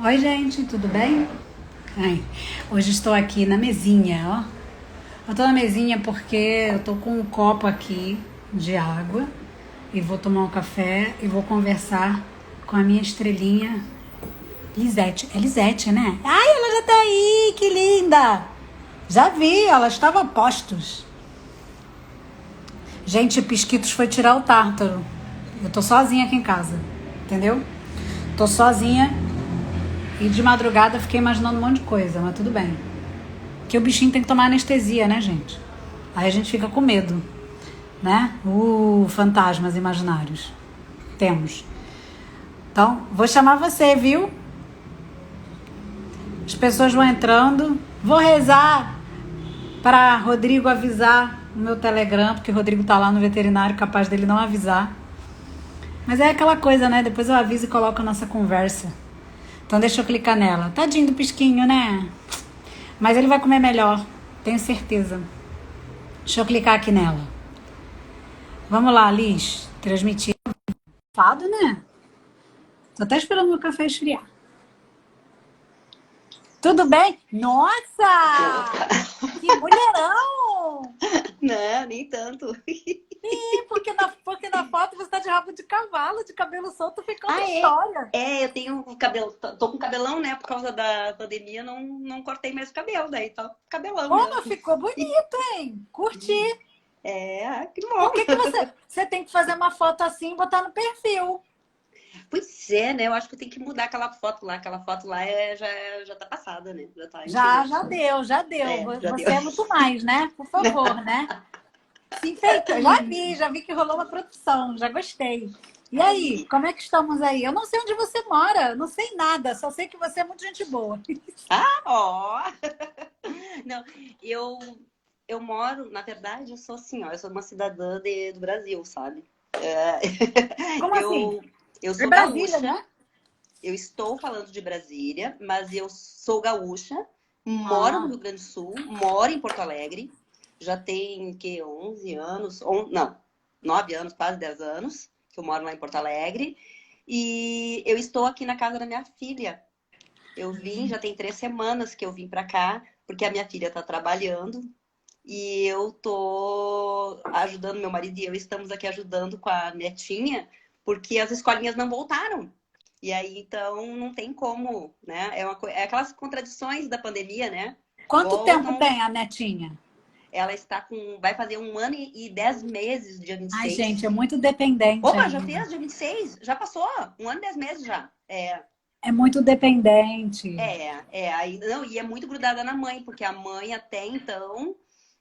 Oi, gente, tudo bem? Ai, hoje estou aqui na mesinha, ó. Eu tô na mesinha porque eu tô com um copo aqui de água e vou tomar um café e vou conversar com a minha estrelinha Lisete. É Lisete, né? Ai, ela já tá aí, que linda! Já vi, ela estava a postos. Gente, Pisquitos foi tirar o tártaro. Eu tô sozinha aqui em casa, entendeu? Tô sozinha e de madrugada fiquei imaginando um monte de coisa, mas tudo bem. Porque o bichinho tem que tomar anestesia, né, gente? Aí a gente fica com medo, né? Fantasmas imaginários. Temos. Então, vou chamar você, viu? As pessoas vão entrando. Vou rezar para Rodrigo avisar no meu Telegram, porque o Rodrigo tá lá no veterinário, capaz dele não avisar. Mas é aquela coisa, né? Depois eu aviso e coloco a nossa conversa. Então deixa eu clicar nela. Tadinho do pisquinho, né? Mas ele vai comer melhor, tenho certeza. Deixa eu clicar aqui nela. Vamos lá, Liz. Transmitir. Fado, né? Tô até esperando meu café esfriar. Tudo bem? Nossa! Opa! Que mulherão! Não, nem tanto. Ih, porque na foto você tá de rabo de cavalo, de cabelo solto, fica outra Ah, é? história. É, eu tenho cabelo, tô com cabelão, né? Por causa da pandemia, não cortei mais o cabelo, daí tá com cabelão Pô, mas mesmo. ficou bonito, hein? Curti. É, que Por bom. que você tem que fazer uma foto assim e botar no perfil? Pois é, né? Eu acho que eu tenho que mudar aquela foto lá. Aquela foto lá já tá passada, né? Já tá Já, antiga. já deu, já deu. É, já deu. Você é muito mais, né? Por favor, né? Se enfeitou. Já vi que rolou uma produção, já gostei. E aí, como é que estamos aí? Eu não sei onde você mora, não sei nada, só sei que você é muito gente boa. Ah, ó! Não, eu, eu moro, na verdade, eu sou assim, ó, eu sou uma cidadã do Brasil, sabe? É, Como assim? eu É sou Brasília, gaúcha. né? Eu estou falando de Brasília, mas eu sou gaúcha, moro no Ah, Rio Grande do Sul, moro em Porto Alegre, já tem que 11 anos, não, 9 anos, quase 10 anos, que eu moro lá em Porto Alegre, e eu estou aqui na casa da minha filha. Eu vim, já tem 3 semanas que eu vim para cá, porque a minha filha está trabalhando e eu tô ajudando, meu marido e eu estamos aqui ajudando com a netinha, porque as escolinhas não voltaram. E aí, então, não tem como, né? É aquelas contradições da pandemia, né? quanto tempo Voltam, tem a netinha? ela está com, vai fazer 1 ano e 10 meses, dia vinte e Ai, gente, é seis. muito dependente Opa, já ainda. fez dia 26? Já passou? 1 ano e 10 meses já. É muito dependente. Aí, não, e é muito grudada na mãe, porque a mãe até então,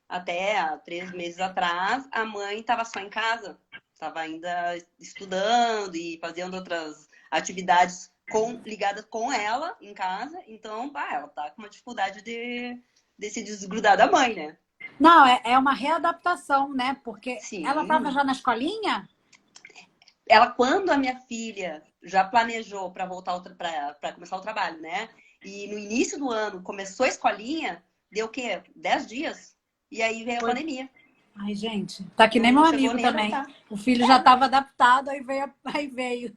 até há 3 meses atrás, a mãe estava só em casa, estava ainda estudando e fazendo outras atividades ligadas com ela em casa, então, ela tá com uma dificuldade de se desgrudar da mãe, né? Não, é uma readaptação, né? Porque ela estava Sim. já na escolinha? Ela, quando a minha filha já planejou para voltar para começar o trabalho, né? E no início do ano começou a escolinha, deu o quê? 10 dias. E aí veio a Foi. pandemia. Ai, gente, tá que nem Não meu chegou amigo nem a também. adaptar. O filho já estava adaptado, aí veio, aí veio.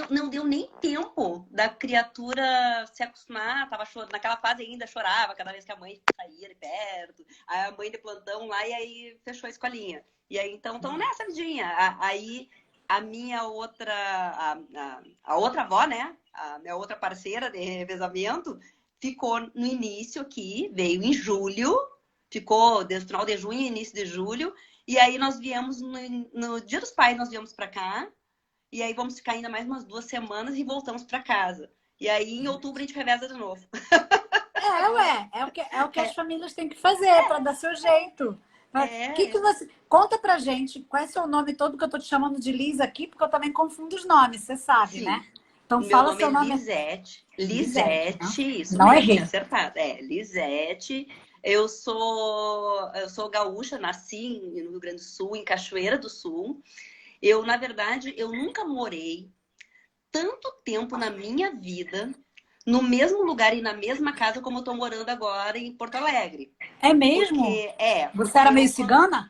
Não deu nem tempo da criatura se acostumar. Tava chorando, naquela fase ainda chorava cada vez que a mãe saía de perto. Aí a mãe de plantão lá e aí fechou a escolinha. E aí então estão nessa vidinha. Aí a minha outra, a outra avó, né? A minha outra parceira de revezamento ficou no início aqui, veio em julho, ficou desde o final de junho e início de julho. E aí nós viemos no Dia dos Pais, nós viemos para cá. E aí vamos ficar ainda mais umas 2 semanas e voltamos para casa. E aí em outubro a gente reveza de novo. Ué, é o que as famílias têm que fazer para dar seu jeito. Que É, você conta pra gente qual é seu nome todo, que eu tô te chamando de Liz aqui, porque eu também confundo os nomes, você sabe, sim. né? Então Meu fala nome é seu nome. Lisete. Lisete, Lisete, isso não mesmo, bem errei. acertado. É, Lisete. Eu sou gaúcha, nasci no Rio Grande do Sul, em Cachoeira do Sul. Eu, na verdade, eu nunca morei tanto tempo na minha vida no mesmo lugar e na mesma casa como eu tô morando agora em Porto Alegre. É mesmo? Porque, Você porque era meio eu, cigana?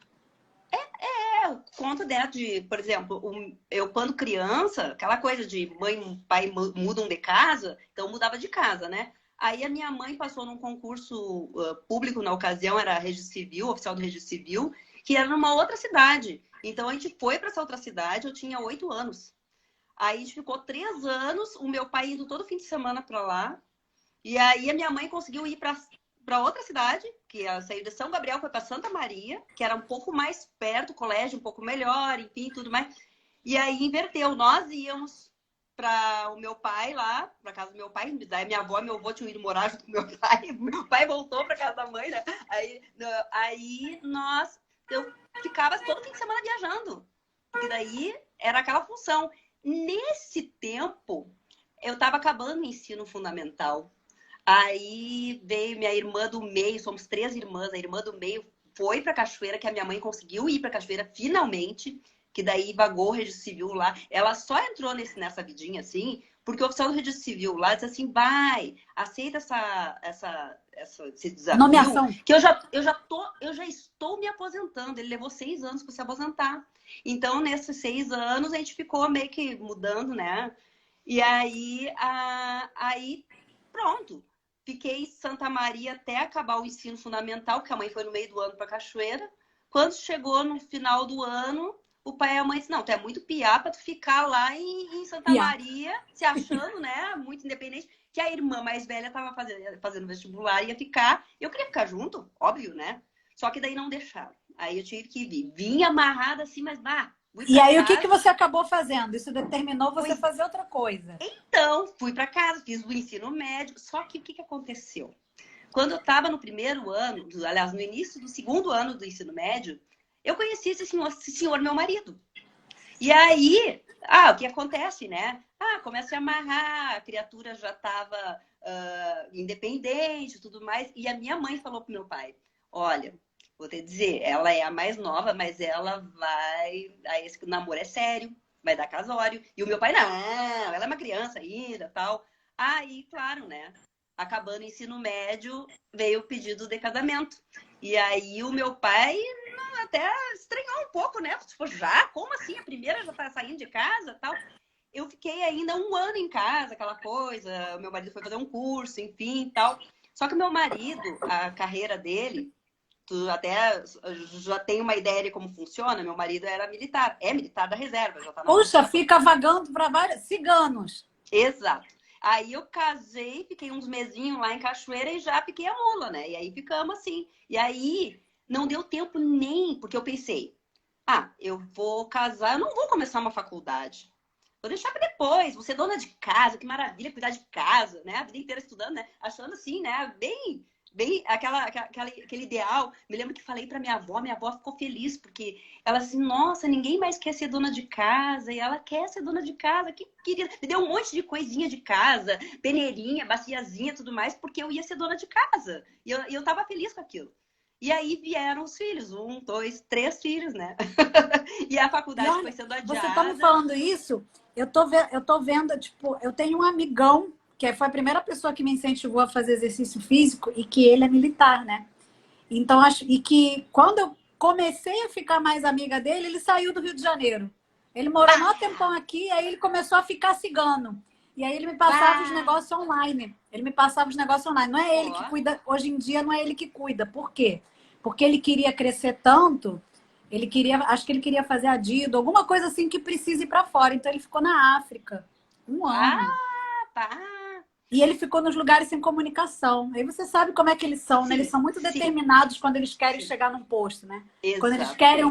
conta de, por exemplo, eu quando criança, aquela coisa de mãe e pai mudam de casa, então eu mudava de casa, né? Aí a minha mãe passou num concurso público na ocasião, era Registro Civil, oficial do Registro Civil, que era numa outra cidade. Então a gente foi para essa outra cidade, eu tinha 8 anos. Aí a gente ficou 3 anos, o meu pai indo todo fim de semana para lá. E aí a minha mãe conseguiu ir para outra cidade, que ela saiu de São Gabriel, foi para Santa Maria, que era um pouco mais perto, o colégio um pouco melhor, enfim, tudo mais. E aí inverteu, nós íamos para o meu pai lá, para casa do meu pai, daí minha avó e meu avô tinham ido morar junto com meu pai, meu pai voltou para casa da mãe, né? Aí eu ficava todo fim de semana viajando, porque daí era aquela função. Nesse tempo, eu estava acabando o ensino fundamental. Aí veio minha irmã do meio, somos 3 irmãs, a irmã do meio foi para Cachoeira, que a minha mãe conseguiu ir para Cachoeira finalmente, que daí vagou o registro civil lá. Ela só entrou nessa vidinha assim, porque o oficial do registro civil lá disse assim, vai, aceita esse desafio, Nomeação. que eu já estou me aposentando. Ele levou 6 anos para se aposentar. Então, nesses 6 anos, a gente ficou meio que mudando, né? E aí pronto. Fiquei em Santa Maria até acabar o ensino fundamental, porque a mãe foi no meio do ano para Cachoeira. Quando chegou no final do ano, o pai e a mãe disseram, não, tu é muito piá para tu ficar lá em Santa Maria, se achando, né, muito independente, que a irmã mais velha estava fazendo vestibular e ia ficar. Eu queria ficar junto, óbvio, né? Só que daí não deixaram. Aí eu tive que vir. Vim amarrada assim, mas e aí, o que você acabou fazendo? Isso determinou você fazer outra coisa. Então, fui para casa, fiz o ensino médio. Só que o que aconteceu? Quando eu estava no primeiro ano, aliás, no início do segundo ano do ensino médio, eu conheci esse senhor, meu marido. E aí, o que acontece, né? Começa a amarrar, a criatura já estava independente e tudo mais. E a minha mãe falou pro meu pai, olha, vou te dizer, ela é a mais nova, mas ela vai... Aí esse namoro é sério, vai dar casório. E o meu pai, não, ela é uma criança ainda, tal. Aí, claro, né? Acabando o ensino médio, veio o pedido de casamento. E aí o meu pai até estranhou um pouco, né? Tipo, já? Como assim? A primeira já tá saindo de casa, tal. Eu fiquei ainda 1 ano em casa, aquela coisa. O meu marido foi fazer um curso, enfim, tal. Só que o meu marido, a carreira dele... Tu até já tem uma ideia de como funciona? Meu marido era militar, é militar da reserva. Já tá Puxa, fica vagando para vários ciganos. Exato. Aí eu casei, fiquei uns mesinhos lá em Cachoeira e já piquei a mula, né? E aí ficamos assim. E aí não deu tempo nem, porque eu pensei, eu vou casar, eu não vou começar uma faculdade. Vou deixar para depois, vou ser dona de casa, que maravilha cuidar de casa, né? A vida inteira estudando, né? Achando assim, né? Bem aquele ideal. Me lembro que falei para minha avó ficou feliz, porque ela assim, nossa, ninguém mais quer ser dona de casa, e ela quer ser dona de casa, que querida. Me deu um monte de coisinha de casa, peneirinha, baciazinha, tudo mais, porque eu ia ser dona de casa. E eu tava feliz com aquilo. E aí vieram os filhos, 1, 2, 3 filhos, né? E a faculdade foi sendo adiada. Você tá me falando isso, eu tô vendo, tipo, eu tenho um amigão que foi a primeira pessoa que me incentivou a fazer exercício físico e que ele é militar, né? Então, e que quando eu comecei a ficar mais amiga dele, ele saiu do Rio de Janeiro. Ele morou um tempão aqui, aí ele começou a ficar cigano. E aí ele me passava os negócios online. Não é ele que cuida, hoje em dia não é ele que cuida. Por quê? Porque ele queria crescer tanto, acho que ele queria fazer adido, alguma coisa assim que precise ir para fora. Então ele ficou na África 1 ano. E ele ficou nos lugares sem comunicação. Aí você sabe como é que eles são, né? Eles são muito determinados quando eles querem chegar num posto, né? Exato. Quando eles querem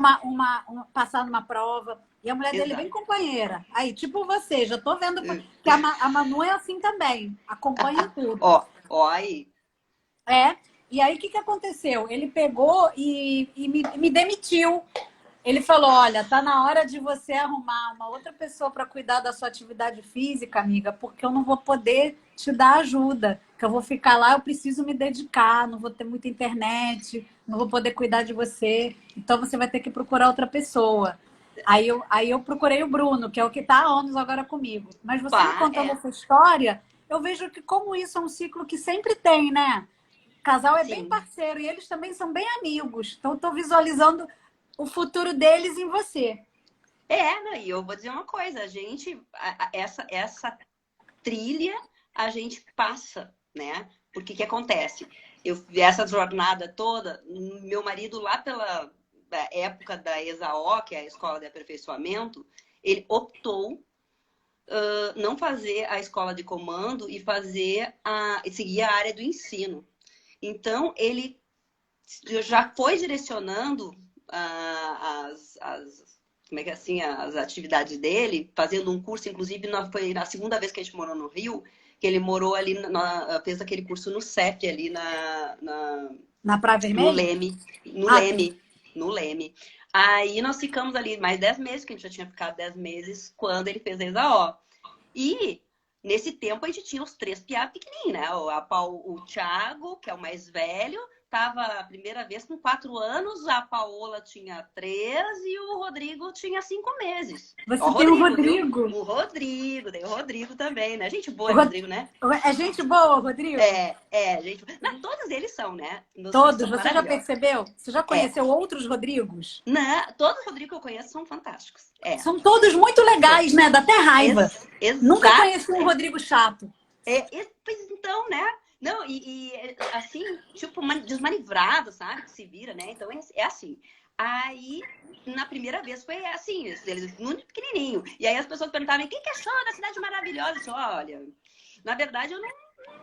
passar numa prova. E a mulher dele é bem companheira. Aí, tipo você, já tô vendo que a Manu é assim também. Acompanha tudo. Ó aí. E aí, o que aconteceu? Ele pegou e me demitiu. Ele falou, olha, tá na hora de você arrumar uma outra pessoa para cuidar da sua atividade física, amiga, porque eu não vou poder te dar ajuda. Que eu vou ficar lá, eu preciso me dedicar, não vou ter muita internet, não vou poder cuidar de você. Então, você vai ter que procurar outra pessoa. Aí eu procurei o Bruno, que é o que está há anos agora comigo. Mas você me contando essa história, eu vejo que como isso é um ciclo que sempre tem, né? O casal é bem parceiro e eles também são bem amigos. Então, eu estou visualizando o futuro deles em você. Né? E eu vou dizer uma coisa, a gente, essa trilha, a gente passa, né? Porque que acontece? Essa jornada toda, meu marido lá pela época da ESAO, que é a Escola de Aperfeiçoamento, ele optou não fazer a escola de comando e seguir a área do ensino. Então, ele já foi direcionando como é que é assim, as atividades dele, fazendo um curso, inclusive foi na segunda vez que a gente morou no Rio, que ele morou ali, fez aquele curso no CEP ali Na Praia no Vermelha? Leme, no Ah, tem. Leme, no Leme. Aí nós ficamos ali mais 10 meses, que a gente já tinha ficado 10 meses quando ele fez a ESAO. E nesse tempo a gente tinha os 3 piá pequenininhos, né? O Thiago, que é o mais velho, estava a primeira vez com 4 anos, a Paola tinha 3 e o Rodrigo tinha 5 meses. Ó, Você tem o Rodrigo, viu? Rodrigo. O Rodrigo, tem o Rodrigo também, né? Gente boa, O é Rodrigo, né? É gente boa, Rodrigo? Gente. Não, todos eles são, né? Meus filhos Todos. são Você já maravilhosos. percebeu? Você já É. conheceu outros Rodrigos? Né? Todos os Rodrigo que eu conheço são fantásticos. São todos muito legais, né? Dá até raiva. Nunca Exato. conheci um Rodrigo chato. Pois então, né? Não, assim, tipo, desmanivrado, sabe? Que se vira, né? Então é assim. Aí, na primeira vez foi assim, eles muito pequenininho. E aí as pessoas perguntavam, o que achou da cidade maravilhosa? Eu disse, olha, na verdade eu não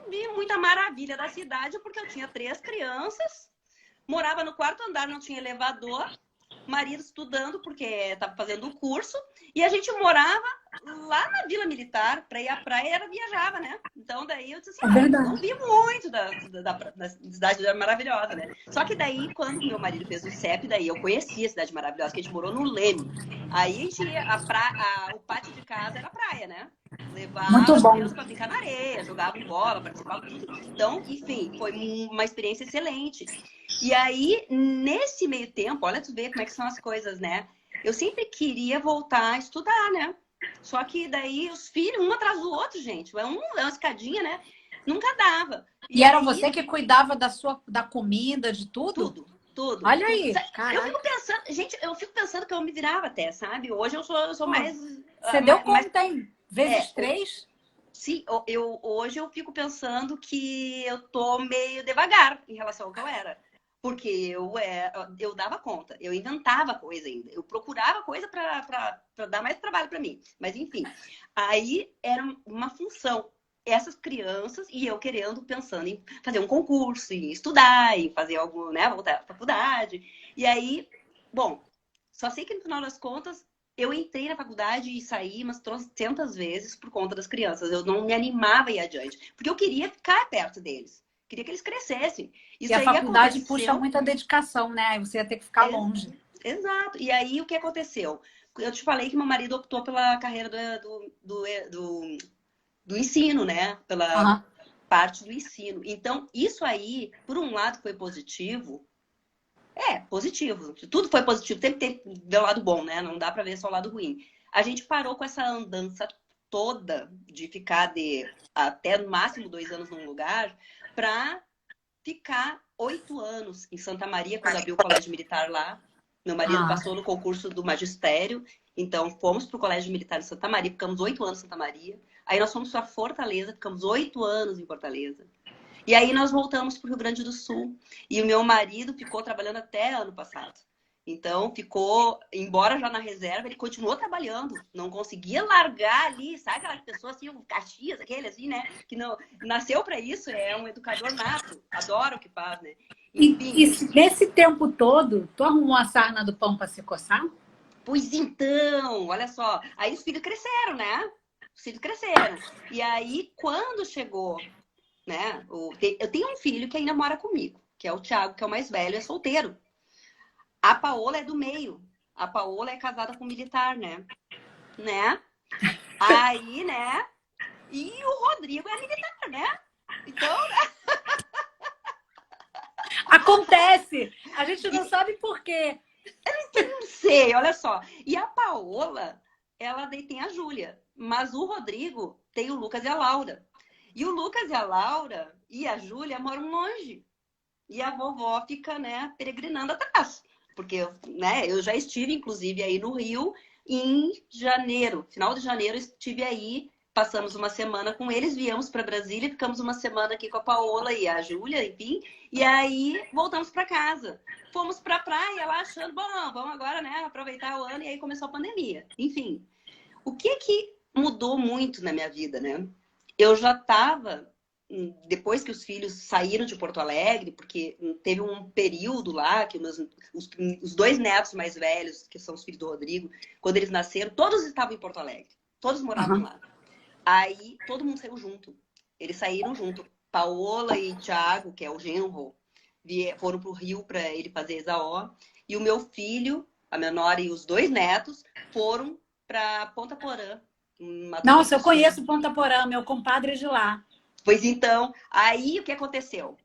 vi muita maravilha da cidade, porque eu tinha 3 crianças, morava no 4º andar, não tinha elevador, marido estudando porque estava fazendo o curso, e a gente morava lá na Vila Militar, para ir à praia, viajava, né? Então daí eu disse assim, não vi muito da cidade maravilhosa, né? Só que daí, quando meu marido fez o CEP, daí eu conheci a cidade maravilhosa, que a gente morou no Leme. Aí a gente ia, o pátio de casa era a praia, né? Levava Muito as bom. crianças para brincar na areia, jogavam bola, participavam tudo. Então, enfim, foi uma experiência excelente. E aí, nesse meio tempo, olha tu ver como é que são as coisas, né? Eu sempre queria voltar a estudar, né? Só que daí os filhos, um atrás do outro, gente. É uma escadinha, né? Nunca dava. E era você que cuidava da comida, de tudo? Tudo. Olha aí, Eu fico pensando, gente, que eu me virava até, sabe? Hoje eu sou mais... Você deu conta, hein? Vezes 3? Sim, hoje eu fico pensando que eu tô meio devagar em relação ao que eu era. Porque eu dava conta, eu inventava coisa ainda, eu procurava coisa para dar mais trabalho para mim. Mas enfim, aí era uma função. Essas crianças e eu pensando em fazer um concurso, em estudar, em fazer algo, né, voltar à faculdade. E aí, bom, só sei que no final das contas eu entrei na faculdade e saí umas 300 vezes por conta das crianças. Eu não me animava a ir adiante, porque eu queria ficar perto deles. Queria que eles crescessem. E a faculdade puxa muita dedicação, né? Aí você ia ter que ficar longe. Exato. E aí, o que aconteceu? Eu te falei que meu marido optou pela carreira do ensino, né? Pela parte do ensino. Então, isso aí, por um lado, foi positivo. Positivo. Tudo foi positivo. Sempre tem o lado bom, né? Não dá pra ver só o lado ruim. A gente parou com essa andança toda de ficar até no máximo 2 anos num lugar para ficar 8 anos em Santa Maria, quando abriu o colégio militar lá. Meu marido passou no concurso do magistério, então fomos para o colégio militar em Santa Maria, ficamos 8 anos em Santa Maria. Aí nós fomos para Fortaleza, ficamos 8 anos em Fortaleza. E aí nós voltamos para o Rio Grande do Sul. E o meu marido ficou trabalhando até ano passado. Então, embora já na reserva, ele continuou trabalhando. Não conseguia largar ali, sabe aquela pessoa assim, o Caxias, aquele assim, né? Que não nasceu para isso, é um educador nato. Adora o que faz, né? Enfim. E nesse tempo todo, tu arrumou a sarna do pão para se coçar? Pois então, olha só. Aí os filhos cresceram, né? Os filhos cresceram. E aí, quando chegou, né? Eu tenho um filho que ainda mora comigo, que é o Thiago, que é o mais velho, é solteiro. A Paola é do meio. A Paola é casada com um militar, né? Aí, né? E o Rodrigo é militar, né? Então, né? Acontece! A gente não sabe por quê. Eu não sei, olha só. E a Paola, ela tem a Júlia. Mas o Rodrigo tem o Lucas e a Laura. E o Lucas e a Laura e a Júlia moram longe. E a vovó fica, né, peregrinando atrás. porque né, eu já estive, inclusive, aí no Rio em janeiro. Final de janeiro, eu estive aí, passamos uma semana com eles, viemos para Brasília, ficamos uma semana aqui com a Paola e a Júlia, enfim, e aí voltamos para casa. Fomos para a praia lá achando, bom, vamos agora, né, aproveitar o ano, e aí começou a pandemia. Enfim, o que mudou muito na minha vida, né? Eu já estava, depois que os filhos saíram de Porto Alegre, porque teve um período lá que os dois netos mais velhos, que são os filhos do Rodrigo, quando eles nasceram, todos estavam em Porto Alegre. Todos moravam lá. Aí todo mundo saiu junto. Eles saíram junto. Paola e Thiago, que é o genro, foram para o Rio para ele fazer exaó. E o meu filho, a menor e os dois netos, foram para Ponta Porã. Nossa, eu conheço Ponta Porã, meu compadre é de lá. Pois então, aí o que aconteceu?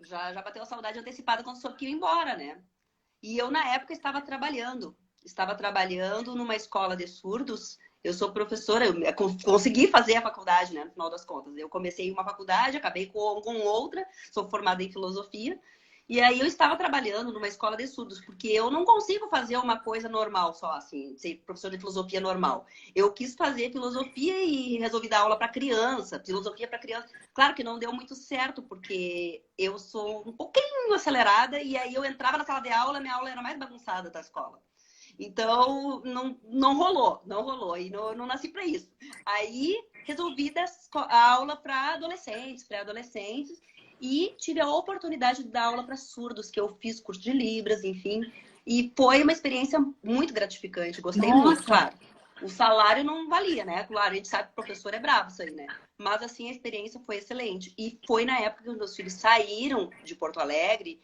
Já bateu a saudade antecipada quando soube que ia embora, né? E eu, na época, estava trabalhando. Estava trabalhando numa escola de surdos. Eu sou professora, eu consegui fazer a faculdade, né? No final das contas. Eu comecei uma faculdade, acabei com outra. Sou formada em filosofia. E aí eu estava trabalhando numa escola de surdos, porque eu não consigo fazer uma coisa normal só, assim, ser professor de filosofia normal. Eu quis fazer filosofia e resolvi dar aula para criança, filosofia para criança. Claro que não deu muito certo, porque eu sou um pouquinho acelerada e aí eu entrava na sala de aula, minha aula era mais bagunçada da escola. Então, não rolou. E não nasci para isso. Aí, resolvi dar a aula para adolescentes, pré-adolescentes. E tive a oportunidade de dar aula para surdos, que eu fiz curso de Libras, enfim. E foi uma experiência muito gratificante. Gostei muito, claro. O salário não valia, né? Claro, a gente sabe que o professor é bravo isso aí, né? Mas, assim, a experiência foi excelente. E foi na época que os meus filhos saíram de Porto Alegre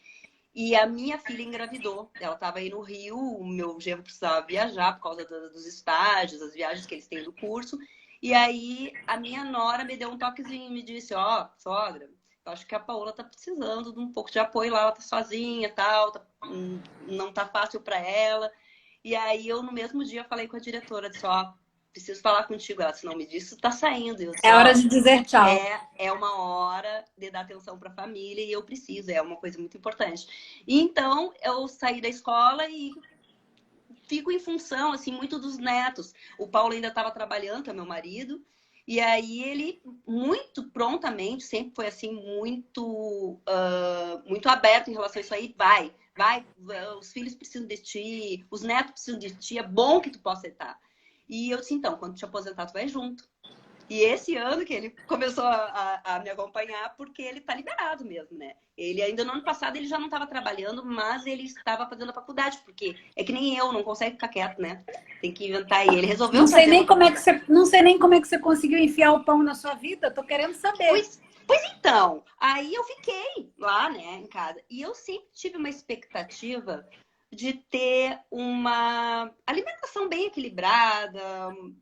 e a minha filha engravidou. Ela estava aí no Rio, o meu genro precisava viajar por causa dos estágios, as viagens que eles têm do curso. E aí, a minha nora me deu um toquezinho e me disse, sogra, eu acho que a Paola tá precisando de um pouco de apoio lá, ela tá sozinha e tal, não tá fácil para ela. E aí eu no mesmo dia falei com a diretora, disse, preciso falar contigo. Ela disse, não me disse, tá saindo. Eu disse, é hora de dizer tchau. É uma hora de dar atenção para a família e eu preciso, é uma coisa muito importante. E então eu saí da escola e fico em função, assim, muito dos netos. O Paulo ainda estava trabalhando, que é meu marido, e aí ele, muito prontamente, sempre foi assim, muito aberto em relação a isso aí. Vai, os filhos precisam de ti, os netos precisam de ti, é bom que tu possa estar. E eu disse, então, quando te aposentar, tu vai junto. E esse ano que ele começou a me acompanhar, porque ele tá liberado mesmo, né? Ele ainda no ano passado ele já não estava trabalhando, mas ele estava fazendo a faculdade, porque é que nem eu, não consegue ficar quieto, né? Tem que inventar. E ele resolveu não sei nem como é que você Não sei nem como é que você conseguiu enfiar o pão na sua vida, tô querendo saber. Pois então, aí eu fiquei lá, né, em casa. E eu sempre tive uma expectativa de ter uma alimentação bem equilibrada.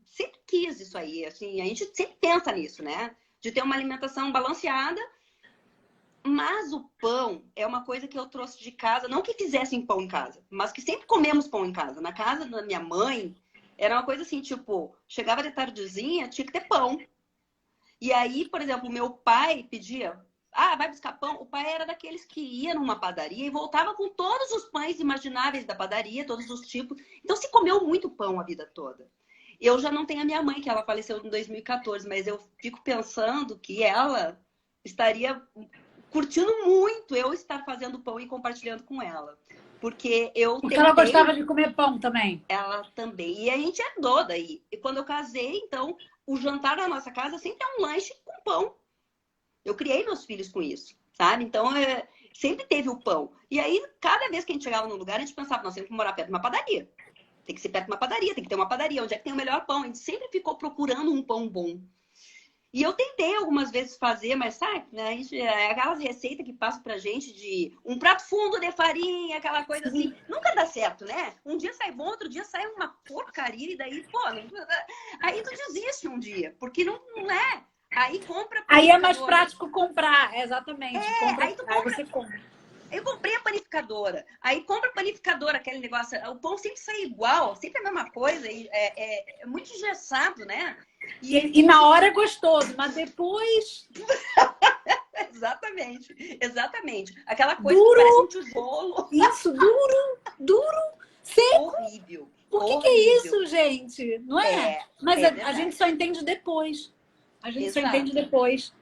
Sempre quis isso aí, assim, a gente sempre pensa nisso, né? De ter uma alimentação balanceada. Mas o pão é uma coisa que eu trouxe de casa, não que fizessem pão em casa, mas que sempre comemos pão em casa. Na casa da minha mãe, era uma coisa assim, tipo, chegava de tardezinha, tinha que ter pão. E aí, por exemplo, meu pai pedia, vai buscar pão. O pai era daqueles que ia numa padaria e voltava com todos os pães imagináveis da padaria, todos os tipos. Então, se comeu muito pão a vida toda. Eu já não tenho a minha mãe, que ela faleceu em 2014, mas eu fico pensando que ela estaria curtindo muito eu estar fazendo pão e compartilhando com ela. Porque ela gostava de comer pão também. Ela também. E a gente herdou daí. E quando eu casei, então, o jantar na nossa casa sempre é um lanche com pão. Eu criei meus filhos com isso, sabe? Então, sempre teve o pão. E aí, cada vez que a gente chegava num lugar, a gente pensava, nós temos que morar perto de uma padaria. Tem que ser perto de uma padaria, tem que ter uma padaria. Onde é que tem o melhor pão? A gente sempre ficou procurando um pão bom. E eu tentei algumas vezes fazer, mas sabe, né? Aquelas receitas que passam pra gente de um prato fundo de farinha, aquela coisa assim, nunca dá certo, né? Um dia sai bom, outro dia sai uma porcaria, e daí, aí tu desiste um dia, porque não é. Aí compra. Aí é mais prático comprar, exatamente. Aí você compra. Eu comprei a panificadora. Aí compra a panificadora, aquele negócio. O pão sempre sai igual, sempre a mesma coisa. É muito engessado, né? E na hora é gostoso, mas depois... Exatamente, exatamente. Aquela coisa que parece Duro, um tijolo. isso, duro, seco. Horrível, Por que é horrível. isso, gente? Não é? É, Mas é a gente verdade. só entende depois. A gente só entende Exato. depois.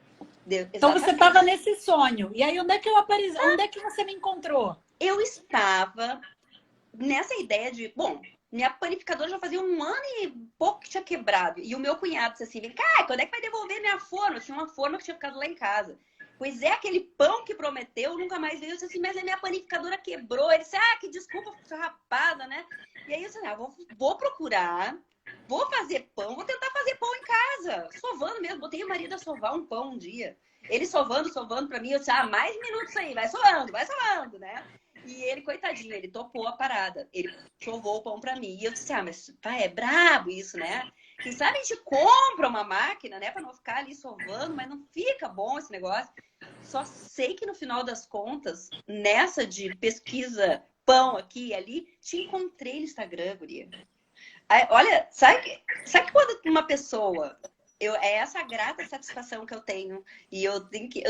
Então você estava Exatamente. nesse sonho. E aí onde é que eu apareci? Onde é que você me encontrou? Eu estava nessa ideia de, bom, minha panificadora já fazia 1 ano e pouco que tinha quebrado. E o meu cunhado disse assim, vem cá, quando é que vai devolver minha forma? Eu tinha uma forma que tinha ficado lá em casa. Pois é, aquele pão que prometeu, nunca mais veio. Eu disse assim, mas a minha panificadora quebrou. Ele disse, que desculpa, rapada, né? E aí eu disse, vou procurar, vou fazer pão, vou tentar fazer pão em casa. Sovando mesmo, botei o marido a sovar um pão um dia. Ele sovando pra mim, eu disse, mais minutos aí, vai sovando, né? E ele, coitadinho, ele topou a parada. Ele sovou o pão pra mim. E eu disse, mas pai, é brabo isso, né? Quem sabe a gente compra uma máquina, né? Pra não ficar ali sovando, mas não fica bom esse negócio. Só sei que no final das contas, nessa de pesquisa pão aqui e ali, te encontrei no Instagram, guria. Aí, olha, sabe quando uma pessoa... é essa grata satisfação que eu tenho. E eu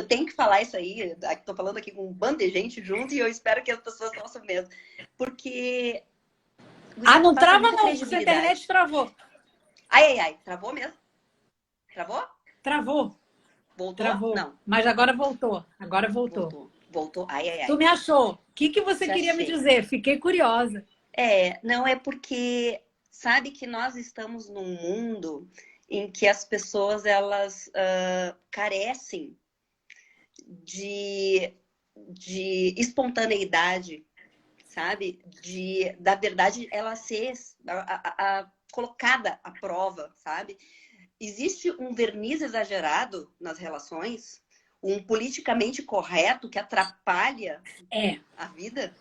tenho que falar isso aí. Estou falando aqui com um bando de gente junto e eu espero que as pessoas façam mesmo. Porque... não trava não, porque a internet travou. Ai. Travou mesmo? Travou? Travou. Voltou? Travou. Não. Mas agora voltou. Agora voltou. Voltou. Ai. Tu me achou. O que você queria me dizer? Fiquei curiosa. Não é porque... Sabe que nós estamos num mundo em que as pessoas, elas carecem de espontaneidade, sabe? Da verdade, ela ser colocada à prova, sabe? Existe um verniz exagerado nas relações, um politicamente correto que atrapalha a vida,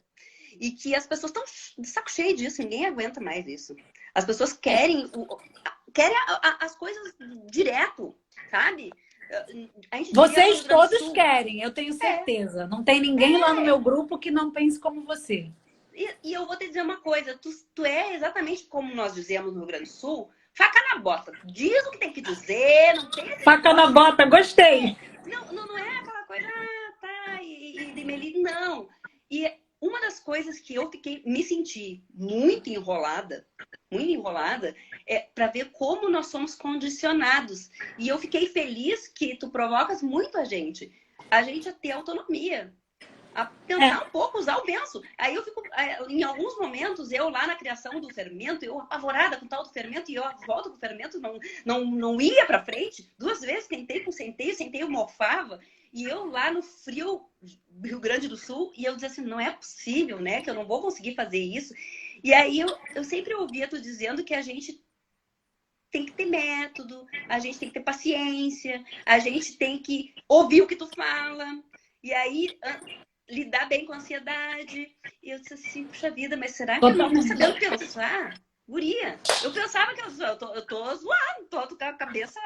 e que as pessoas estão de saco cheio disso, ninguém aguenta mais isso. As pessoas querem as coisas direto, sabe? Vocês todos querem, eu tenho certeza. Não tem ninguém lá no meu grupo que não pense como você. E eu vou te dizer uma coisa, tu é exatamente como nós dizemos no Rio Grande do Sul, faca na bota. Diz o que tem que dizer, não tem... Faca na bota, gostei. Não é aquela coisa, e de melir, não. E uma das coisas que eu me senti muito enrolada, é para ver como nós somos condicionados. E eu fiquei feliz que tu provocas muito a gente a ter autonomia, a tentar um pouco usar o benço. Aí eu fico, em alguns momentos, eu lá na criação do fermento, eu apavorada com o tal do fermento, e eu volto com o fermento, não ia para frente. 2 vezes tentei com centeio, eu mofava. E eu lá no frio do Rio Grande do Sul, e eu dizia assim, não é possível, né? Que eu não vou conseguir fazer isso. E aí eu sempre ouvia tu dizendo que a gente tem que ter método, a gente tem que ter paciência, a gente tem que ouvir o que tu fala. E aí lidar bem com a ansiedade. E eu disse assim, puxa vida, mas será que eu não tô sabendo pensar? Guria, eu pensava que eu tô zoando, tô com a cabeça...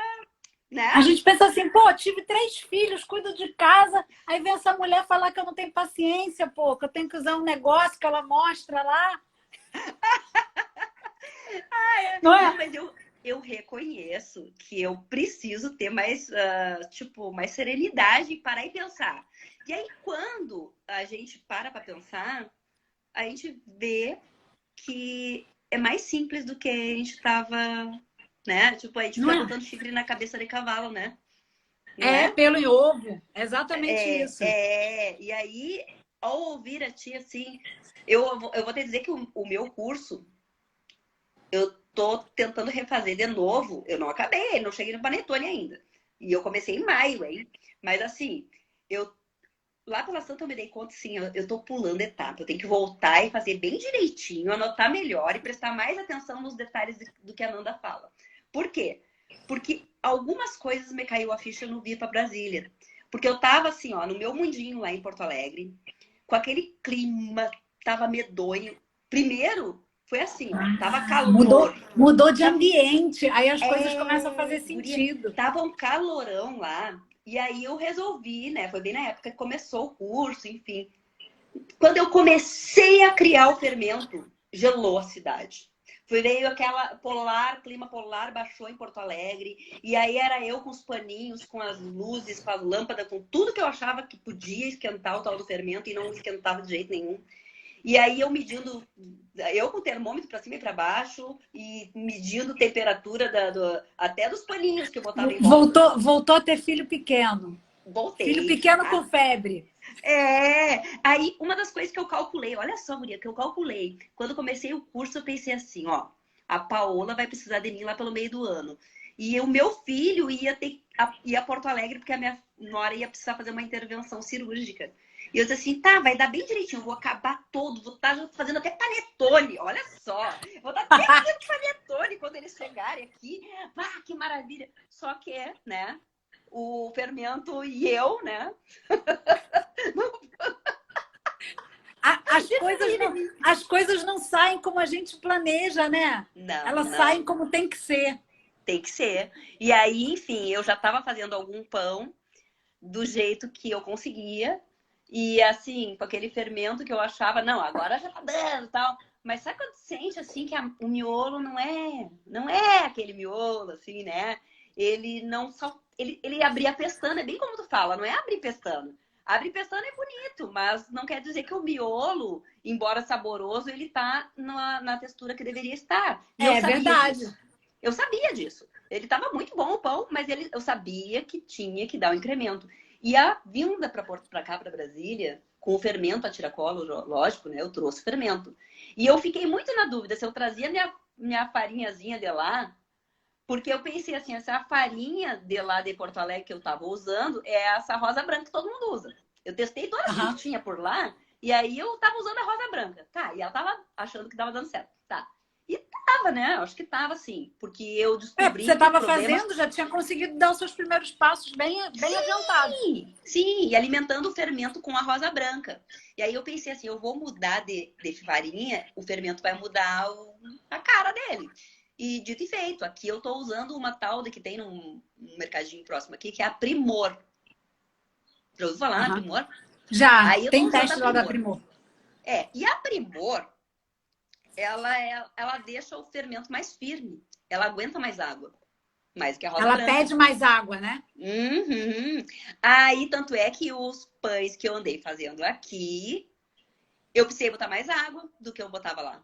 Né? A gente pensa assim, tive 3 filhos, cuido de casa, aí vem essa mulher falar que eu não tenho paciência, que eu tenho que usar um negócio que ela mostra lá. Não, mas eu reconheço que eu preciso ter mais, mais serenidade, parar e pensar. E aí, quando a gente para pensar, a gente vê que é mais simples do que a gente estava... Né? Tipo, a gente fica botando chifre na cabeça de cavalo, né? Pelo em ovo. Exatamente isso. E aí, ao ouvir a ti, assim... Eu vou te dizer que o meu curso, eu tô tentando refazer de novo. Eu não acabei, não cheguei no Panetone ainda. E eu comecei em maio, hein? Mas assim, lá pela Santa eu me dei conta, sim, eu tô pulando etapa. Eu tenho que voltar e fazer bem direitinho, anotar melhor e prestar mais atenção nos detalhes do que a Nanda fala. Por quê? Porque algumas coisas me caiu a ficha no vir para Brasília. Porque eu tava assim, no meu mundinho lá em Porto Alegre, com aquele clima, tava medonho. Primeiro, foi assim, tava calor. Mudou de ambiente, aí as coisas começam a fazer sentido. Tava um calorão lá, e aí eu resolvi, né? Foi bem na época que começou o curso, enfim. Quando eu comecei a criar o fermento, gelou a cidade. Veio aquela clima polar, baixou em Porto Alegre. E aí era eu com os paninhos, com as luzes, com a lâmpada, com tudo que eu achava que podia esquentar o tal do fermento e não esquentava de jeito nenhum. E aí eu com o termômetro para cima e para baixo e medindo temperatura até dos paninhos que eu botava em volta. Voltou a ter filho pequeno. Filho Voltei. pequeno com febre. Aí uma das coisas que eu calculei, olha só, Maria, que eu calculei. Quando comecei o curso, eu pensei assim, ó, a Paola vai precisar de mim lá pelo meio do ano. E o meu filho ia a Porto Alegre, porque a minha nora ia precisar fazer uma intervenção cirúrgica. E eu disse assim, tá, vai dar bem direitinho, eu vou acabar todo, vou estar fazendo até panetone, olha só. Vou estar até fazendo panetone quando eles chegarem aqui. Ah, que maravilha. Só que, né, o fermento e eu, né? As coisas não saem como a gente planeja, né? Elas saem como tem que ser. Tem que ser. E aí, enfim, eu já estava fazendo algum pão do jeito que eu conseguia. E assim, com aquele fermento que eu achava, não, agora já tá dando e tal. Mas sabe quando sente assim que o miolo não é aquele miolo, assim, né? Ele não só. Ele abria pestana, é bem como tu fala, não é abrir pestana. Abrir pestana é bonito, mas não quer dizer que o miolo, embora saboroso, ele tá na textura que deveria estar. E eu sabia verdade. Disso. Eu sabia disso. Ele estava muito bom o pão, mas eu sabia que tinha que dar um incremento. E a vinda para cá, para Brasília, com o fermento a tiracolo, lógico, né? Eu trouxe fermento. E eu fiquei muito na dúvida se eu trazia minha farinhazinha de lá, porque eu pensei assim, essa farinha de lá de Porto Alegre que eu estava usando é essa rosa branca que todo mundo usa. Eu testei todas as que tinha por lá, e aí eu estava usando a rosa branca. Tá, e ela estava achando que estava dando certo. Tá. E tava, né? Acho que tava, sim. Porque eu descobri você estava fazendo, já tinha conseguido dar os seus primeiros passos bem adiantados. Sim, e alimentando o fermento com a rosa branca. E aí eu pensei assim, eu vou mudar de farinha, o fermento vai mudar a cara dele. E dito e feito, aqui eu tô usando uma tal que tem num mercadinho próximo aqui, que é a Primor. Já ouviu falar na Primor? Já, aí tem teste lá da Primor. E a Primor, ela deixa o fermento mais firme. Ela aguenta mais água. Mais que a rosa branca. Ela pede mais água, né? Uhum. Aí, tanto é que os pães que eu andei fazendo aqui, eu precisei botar mais água do que eu botava lá.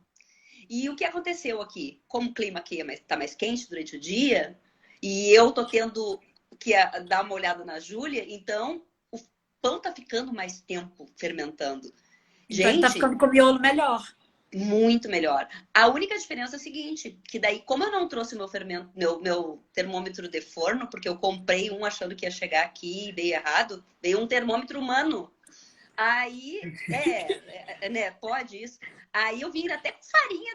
E o que aconteceu aqui? Como o clima aqui tá mais quente durante o dia, e eu tô tendo que dar uma olhada na Júlia, então o pão tá ficando mais tempo fermentando. Então ele tá ficando com o miolo melhor. Muito melhor. A única diferença é o seguinte, que daí, como eu não trouxe o meu fermento, meu termômetro de forno, porque eu comprei um achando que ia chegar aqui e veio errado, veio um termômetro humano. Aí, né, pode isso. Aí eu vim até com farinha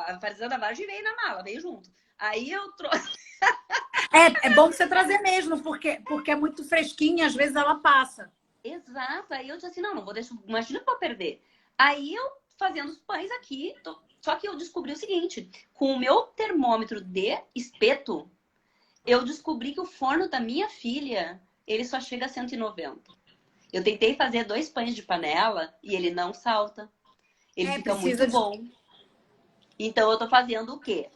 a farinha da Vargem veio na mala, veio junto. Aí eu trouxe. É bom você trazer mesmo, porque é muito fresquinha, às vezes ela passa. Exato. Aí eu disse assim, não vou deixar, imagina que eu vou perder. Aí eu fazendo os pães aqui, só que eu descobri o seguinte, com o meu termômetro de espeto, eu descobri que o forno da minha filha, ele só chega a 190. Eu tentei fazer 2 pães de panela e ele não salta. Ele fica muito bom. Então eu tô fazendo o quê?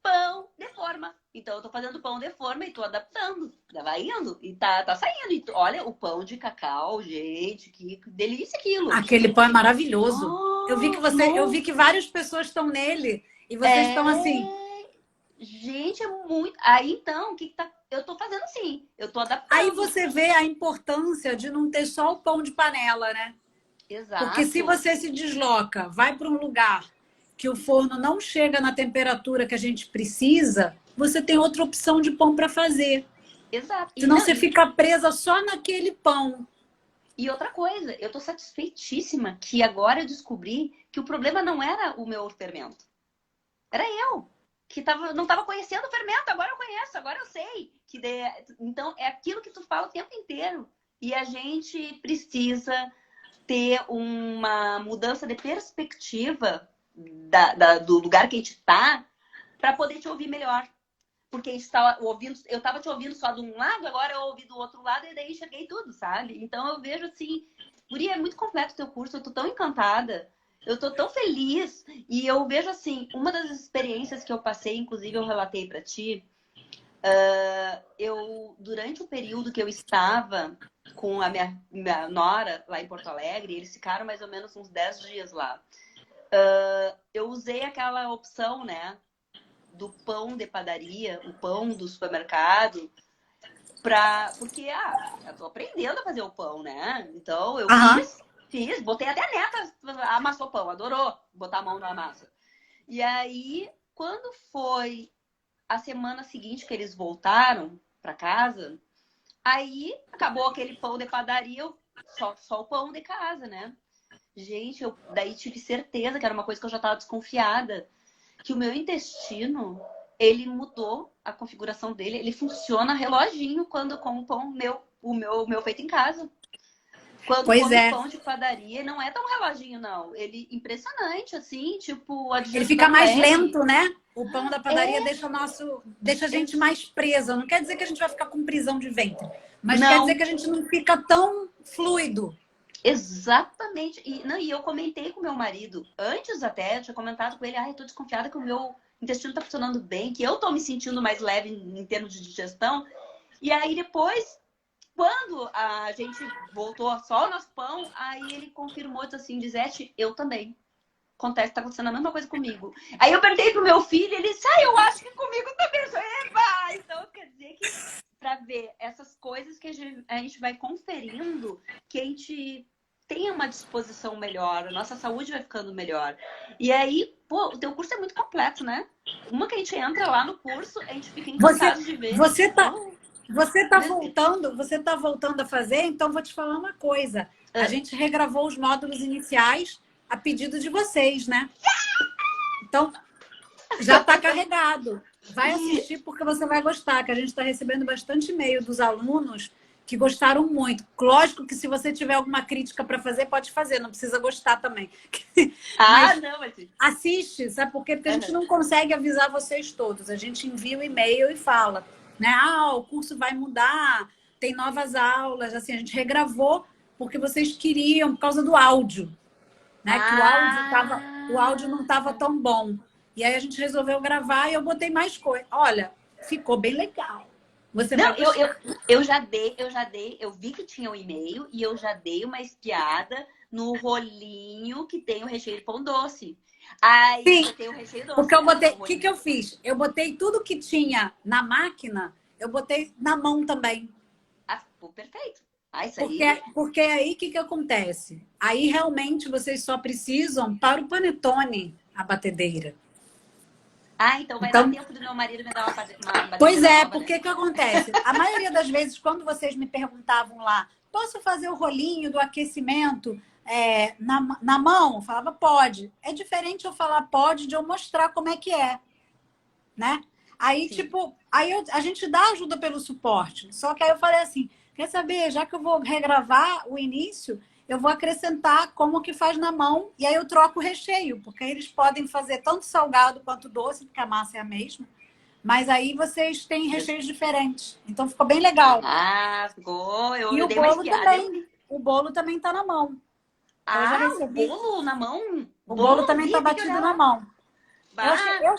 Pão de forma. Então eu tô fazendo pão de forma e tô adaptando. Vai indo e tá saindo. E olha, o pão de cacau, gente, que delícia aquilo. Aquele pão é maravilhoso. Eu vi que várias pessoas estão nele e vocês estão assim. Gente, é muito. Aí então, o que tá? Eu tô fazendo assim, eu tô adaptando. Aí você vê a importância de não ter só o pão de panela, né? Exato. Porque se você se desloca, vai para um lugar que o forno não chega na temperatura que a gente precisa, você tem outra opção de pão para fazer. Exato. Senão você fica presa só naquele pão. E outra coisa, eu tô satisfeitíssima que agora eu descobri que o problema não era o meu fermento. Era eu. Que não estava conhecendo o fermento, agora eu conheço, agora eu sei. Então, é aquilo que tu fala o tempo inteiro. E a gente precisa ter uma mudança de perspectiva do lugar que a gente está para poder te ouvir melhor. Porque a gente ouvindo, eu estava te ouvindo só de um lado, agora eu ouvi do outro lado e daí enxerguei tudo, sabe? Então eu vejo assim, Guria, é muito completo o teu curso, eu tô tão encantada. Eu tô tão feliz. E eu vejo assim, uma das experiências que eu passei, inclusive eu relatei para ti, durante o período que eu estava com a minha nora lá em Porto Alegre, eles ficaram mais ou menos uns 10 dias lá. Eu usei aquela opção, né, do pão de padaria, o pão do supermercado, porque eu tô aprendendo a fazer o pão, né? Então eu Aham. fiz, botei até a neta, amassou pão, adorou botar a mão na massa. E aí, quando foi a semana seguinte que eles voltaram para casa, aí acabou aquele pão de padaria, só o pão de casa, né? Gente, eu daí tive certeza que era uma coisa que eu já estava desconfiada, que o meu intestino, ele mudou a configuração dele, ele funciona reloginho quando eu como pão o meu feito em casa. Quando Pois come é. pão de padaria, não é tão reloginho, não. Ele impressionante, assim, tipo, a Ele digestão fica mais leve. lento, né? O pão da padaria É, deixa a gente mais presa. Não quer dizer que a gente vai ficar com prisão de ventre, mas quer dizer não, que a gente não fica tão fluido. exatamente. E eu comentei com meu marido, antes até, eu tinha comentado com ele, eu tô desconfiada que o meu intestino tá funcionando bem, que eu tô me sentindo mais leve em termos de digestão. E aí depois, quando a gente voltou só o nosso pão, aí ele confirmou, disse assim, Lisete, eu também. Tá acontecendo a mesma coisa comigo. Aí eu perguntei pro meu filho, ele disse, eu acho que comigo também. Eu falei, eba! Então quer dizer que para ver essas coisas que a gente vai conferindo, que a gente tenha uma disposição melhor, a nossa saúde vai ficando melhor. E aí, pô, o teu curso é muito completo, né? Uma que a gente entra lá no curso, a gente fica Você, encantado de ver. você tá, Oh, meu Deus. você tá voltando a fazer, então vou te falar uma coisa. A Ah, gente regravou os módulos iniciais a pedido de vocês, né? Então, já está carregado. Vai assistir porque você vai gostar, que a gente está recebendo bastante e-mail dos alunos que gostaram muito. Lógico que se você tiver alguma crítica para fazer, pode fazer, não precisa gostar também. Mas não, mas... assiste, sabe por quê? Porque a gente Uhum. não consegue avisar vocês todos. A gente envia o e-mail e fala, né? Ah, o curso vai mudar, tem novas aulas, assim, a gente regravou porque vocês queriam, por causa do áudio, né? Que o áudio não estava Tá. tão bom. E aí a gente resolveu gravar e eu botei mais coisa. Olha, ficou bem legal. Você Não, vai gostar. eu vi que tinha um e-mail e eu já dei uma espiada no rolinho que tem o recheio de pão doce. Aí, Sim, porque tem o recheio porque doce, eu né? botei. O O que, que eu rolinho. fiz? Eu botei tudo que tinha na máquina, eu botei na mão também. Ah, pô, perfeito. Ah, isso Porque, aí. porque aí o que, que acontece? Aí realmente vocês só precisam para o panetone a batedeira. Ah, então vai dar Então, tempo do meu marido me dar uma pois batedeira é, nova, porque né? que acontece? A maioria das vezes, quando vocês me perguntavam lá, posso fazer o rolinho do aquecimento na mão? Eu falava, pode. É diferente eu falar pode de eu mostrar como é que é, né? Aí, Sim. tipo, a gente dá ajuda pelo suporte. Só que aí eu falei assim, quer saber, já que eu vou regravar o início, eu vou acrescentar como que faz na mão e aí eu troco o recheio, porque aí eles podem fazer tanto salgado quanto doce, porque a massa é a mesma. Mas aí vocês têm recheios diferentes. Então ficou bem legal. Ah, ficou. Eu, E eu o dei uma bolo espiada e eu também. vi. O bolo também está na mão. Então eu já O recebi. bolo na mão? O Bolo bolo não também vi, está tem que olhar batido na lá. mão. Eu achei, Bah, eu,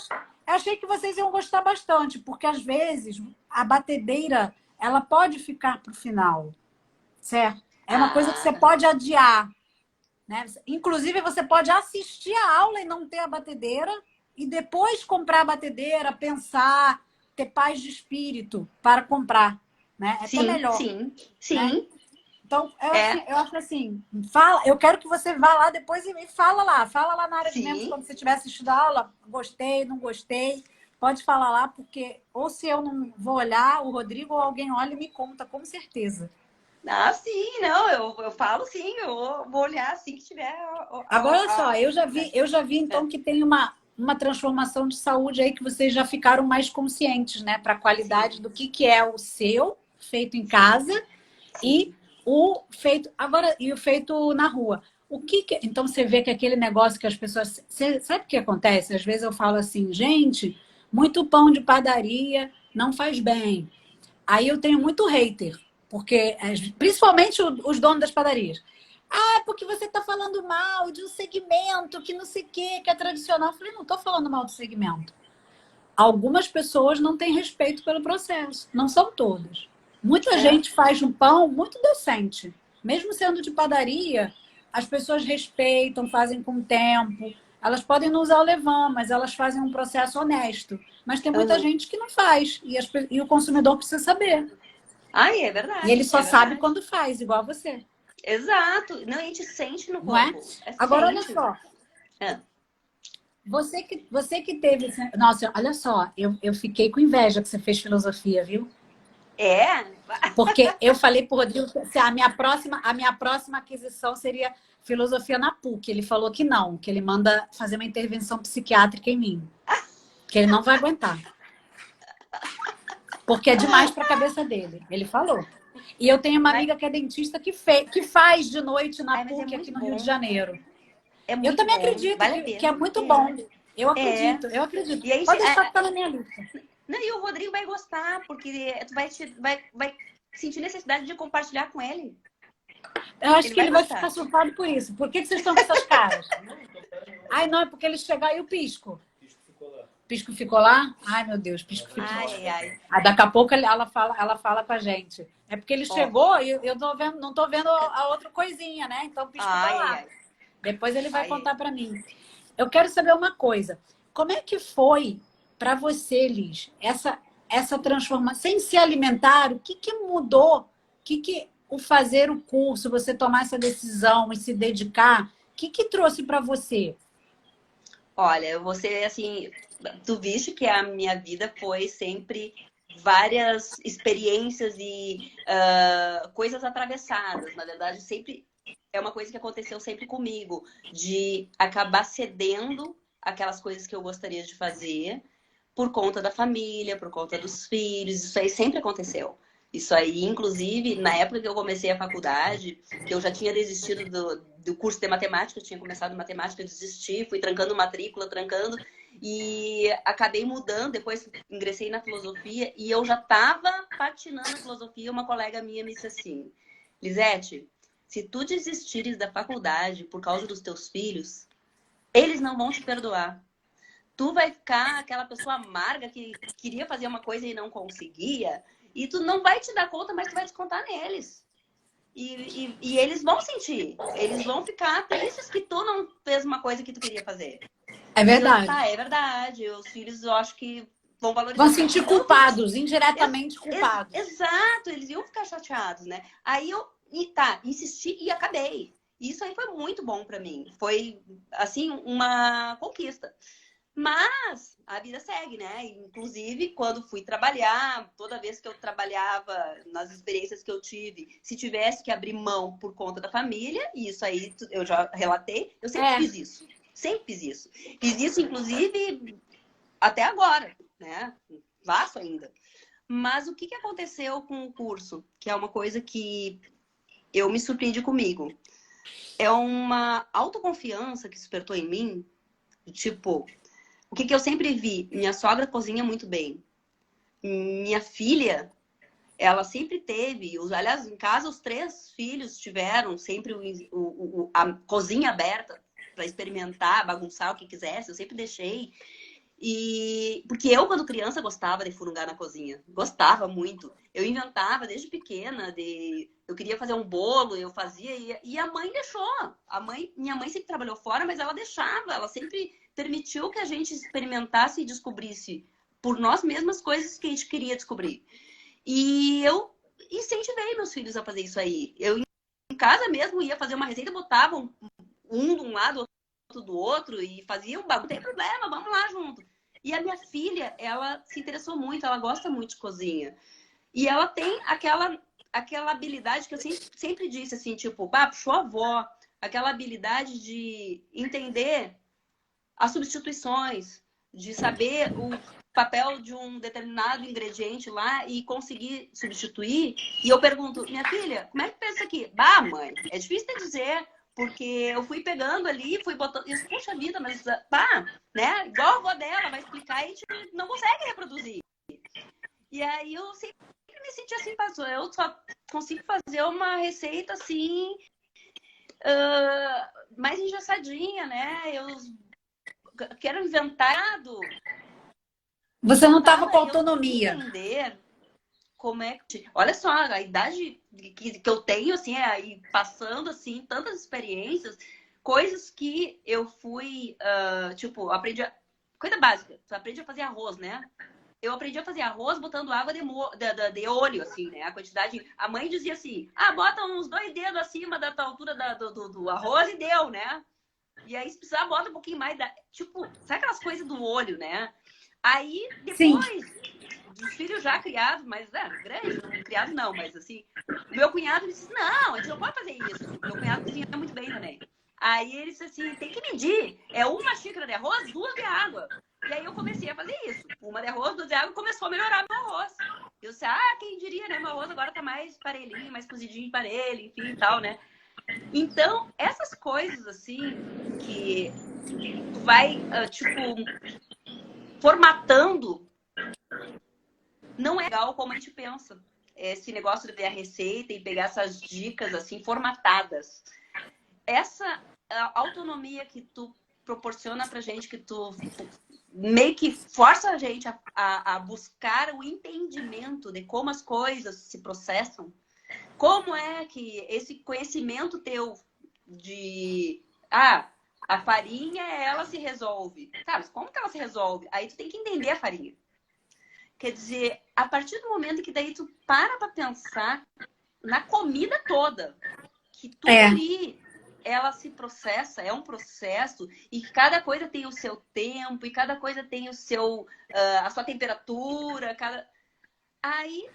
eu achei que vocês iam gostar bastante, porque às vezes a batedeira ela pode ficar para o final, certo? É uma coisa que você ah, pode adiar, né? Inclusive você pode assistir a aula e não ter a batedeira e depois comprar a batedeira, pensar, ter paz de espírito para comprar, né? É até sim, melhor, sim, né? sim. Então, É, eu acho assim, fala, eu quero que você vá lá depois e fala lá na área de membros sim. quando você estiver assistindo a aula, gostei, não gostei, pode falar lá, porque ou se eu não vou olhar, o Rodrigo ou alguém olha e me conta, com certeza. Ah, sim, não, eu falo sim, eu vou olhar assim que tiver Agora, olha só, né? eu já vi então que tem uma transformação de saúde aí que vocês já ficaram mais conscientes, né, para a qualidade Sim, do que é o seu, feito em sim, casa, e sim. o feito na rua. Então você vê que aquele negócio que as pessoas. Sabe o que acontece? Às vezes eu falo assim, gente, muito pão de padaria não faz bem. Aí eu tenho muito hater, porque principalmente os donos das padarias. É porque você está falando mal de um segmento que não sei o quê, que é tradicional. Eu falei, não estou falando mal do segmento. Algumas pessoas não têm respeito pelo processo, não são todas. Muita É. gente faz um pão muito decente. Mesmo sendo de padaria, as pessoas respeitam, fazem com tempo. Elas podem não usar o levain, mas elas fazem um processo honesto. Mas tem muita Aham. gente que não faz. E o consumidor precisa saber. Ai, é E ele verdade, só é sabe verdade. quando faz, igual você. Exato. Não, a gente sente no Não é? corpo. É Agora, olha sente. só. É. Você que teve. Nossa, olha só. Eu fiquei com inveja que você fez filosofia, viu? É? Porque eu falei pro Rodrigo que a minha próxima aquisição seria filosofia na PUC. Ele falou que não, que ele manda fazer uma intervenção psiquiátrica em mim. Que ele não vai aguentar. Porque é demais para a cabeça dele. Ele falou. E eu tenho uma Mas, amiga que é dentista que faz de noite na ai, mas é PUC aqui muito no Rio de bom. Janeiro. É Eu muito também bom. acredito Vale a que é pena. muito bom. Eu É. acredito, eu acredito. E aí, Pode deixar que tá na minha lista. não, e o Rodrigo vai gostar, porque tu vai sentir necessidade de compartilhar com ele. Eu acho Ele que vai ele vai ficar gostar. surprado por isso. Por que vocês estão com essas caras? Ai, não, é porque ele chegou aí o Pisco. Pisco ficou lá? Ai, meu Deus, Pisco ficou. Ai, ai, ai. Aí daqui a pouco ela fala com a gente. É porque ele Ó. chegou e eu tô vendo, não tô vendo a outra coisinha, né? Então o Pisco tá Ai, ai, lá. ai. Depois ele vai Ai, ai. contar para mim. Eu quero saber uma coisa. Como é que foi para você, Liz, essa transformação? Sem se alimentar, o que mudou? O que o fazer o curso, você tomar essa decisão e se dedicar, o que trouxe para você? Olha, você, assim, tu viste que a minha vida foi sempre várias experiências e coisas atravessadas. Na verdade, sempre é uma coisa que aconteceu sempre comigo, de acabar cedendo aquelas coisas que eu gostaria de fazer por conta da família, por conta dos filhos. Isso aí sempre aconteceu. Isso aí, inclusive, na época que eu comecei a faculdade, que eu já tinha desistido do curso de matemática, eu tinha começado matemática, desisti, fui trancando matrícula, trancando, e acabei mudando, depois ingressei na filosofia, e eu já estava patinando na filosofia, uma colega minha me disse assim, Lisete, se tu desistires da faculdade por causa dos teus filhos, eles não vão te perdoar. Tu vai ficar aquela pessoa amarga que queria fazer uma coisa e não conseguia, e tu não vai te dar conta, mas tu vai descontar neles. E eles vão sentir, eles vão ficar tristes que tu não fez uma coisa que tu queria fazer. É E eu, verdade. tá, é verdade, os filhos eu acho que vão Vão valorizar. sentir Então, culpados, indiretamente culpados. exato, eles iam ficar chateados, né? Aí eu, insisti e acabei. Isso aí foi muito bom pra mim. Foi, assim, uma conquista. Mas a vida segue, né? Inclusive, quando fui trabalhar, toda vez que eu trabalhava, nas experiências que eu tive, se tivesse que abrir mão por conta da família, e isso aí eu já relatei, eu sempre É, fiz isso. Sempre fiz isso. Fiz isso, inclusive, até agora, né? Faço ainda. Mas o que aconteceu com o curso? Que é uma coisa que eu me surpreendi comigo. É uma autoconfiança que despertou em mim, tipo, o que eu sempre vi? Minha sogra cozinha muito bem. Minha filha, ela sempre teve, aliás, em casa os 3 filhos tiveram sempre a cozinha aberta para experimentar, bagunçar o que quisesse, eu sempre deixei. E porque eu, quando criança, gostava de furugar na cozinha. Gostava muito. Eu inventava desde pequena, eu queria fazer um bolo, eu fazia, e a mãe deixou. Minha mãe sempre trabalhou fora, mas ela deixava, ela sempre permitiu que a gente experimentasse e descobrisse por nós mesmas coisas que a gente queria descobrir. E eu incentivei meus filhos a fazer isso aí. Eu, em casa mesmo, ia fazer uma receita, botava um de um lado, outro do outro, e fazia um bagulho, não tem problema, vamos lá junto. E a minha filha, ela se interessou muito, ela gosta muito de cozinha. E ela tem aquela habilidade que eu sempre disse, assim, tipo, puxou a avó, aquela habilidade de entender as substituições, de saber o papel de um determinado ingrediente lá e conseguir substituir. E eu pergunto, minha filha, como é que fez isso aqui? Bah, mãe, é difícil de dizer, porque eu fui pegando ali, fui botando. Isso, puxa vida, mas pá, né? Igual a avó dela vai explicar e a gente não consegue reproduzir. E aí eu sempre me senti assim, passou. Eu só consigo fazer uma receita assim, mais engessadinha, né? Eu quero inventar. Você não estava com Eu autonomia. entender como é que... Olha só, a idade que eu tenho, assim, aí passando, assim, tantas experiências, coisas que eu fui, tipo, aprendi... Coisa básica, tu aprende a fazer arroz, né? Eu aprendi a fazer arroz botando água de olho, assim, né? A quantidade... A mãe dizia assim, bota uns 2 dedos acima da altura do arroz e deu, né? E aí, se precisar, bota um pouquinho mais. Tipo, sabe aquelas coisas do olho, né? Aí, Sim. depois, dos filhos já criados, mas grande, não criados não, mas assim, meu cunhado disse, não, a gente não pode fazer isso. Meu cunhado cozinha muito bem também. Aí ele disse assim, tem que medir. É 1 xícara de arroz, 2 de água. E aí eu comecei a fazer isso. 1 de arroz, 2 de água, começou a melhorar meu arroz. Eu disse, quem diria, né? Meu arroz agora tá mais parelhinho, mais cozidinho parelho, enfim e tal, né? Então, essas coisas, assim, que tu vai, tipo, formatando, não é legal como a gente pensa. Esse negócio de ver a receita e pegar essas dicas, assim, formatadas. Essa autonomia que tu proporciona pra gente, que tu meio que força a gente a buscar o entendimento de como as coisas se processam. Como é que esse conhecimento teu de... a farinha, ela se resolve. Tá, mas como que ela se resolve? Aí tu tem que entender a farinha. Quer dizer, a partir do momento que daí tu para pra pensar na comida toda, que tudo ali, ela se processa, é um processo, e cada coisa tem o seu tempo, e cada coisa tem o seu, a sua temperatura, Aí,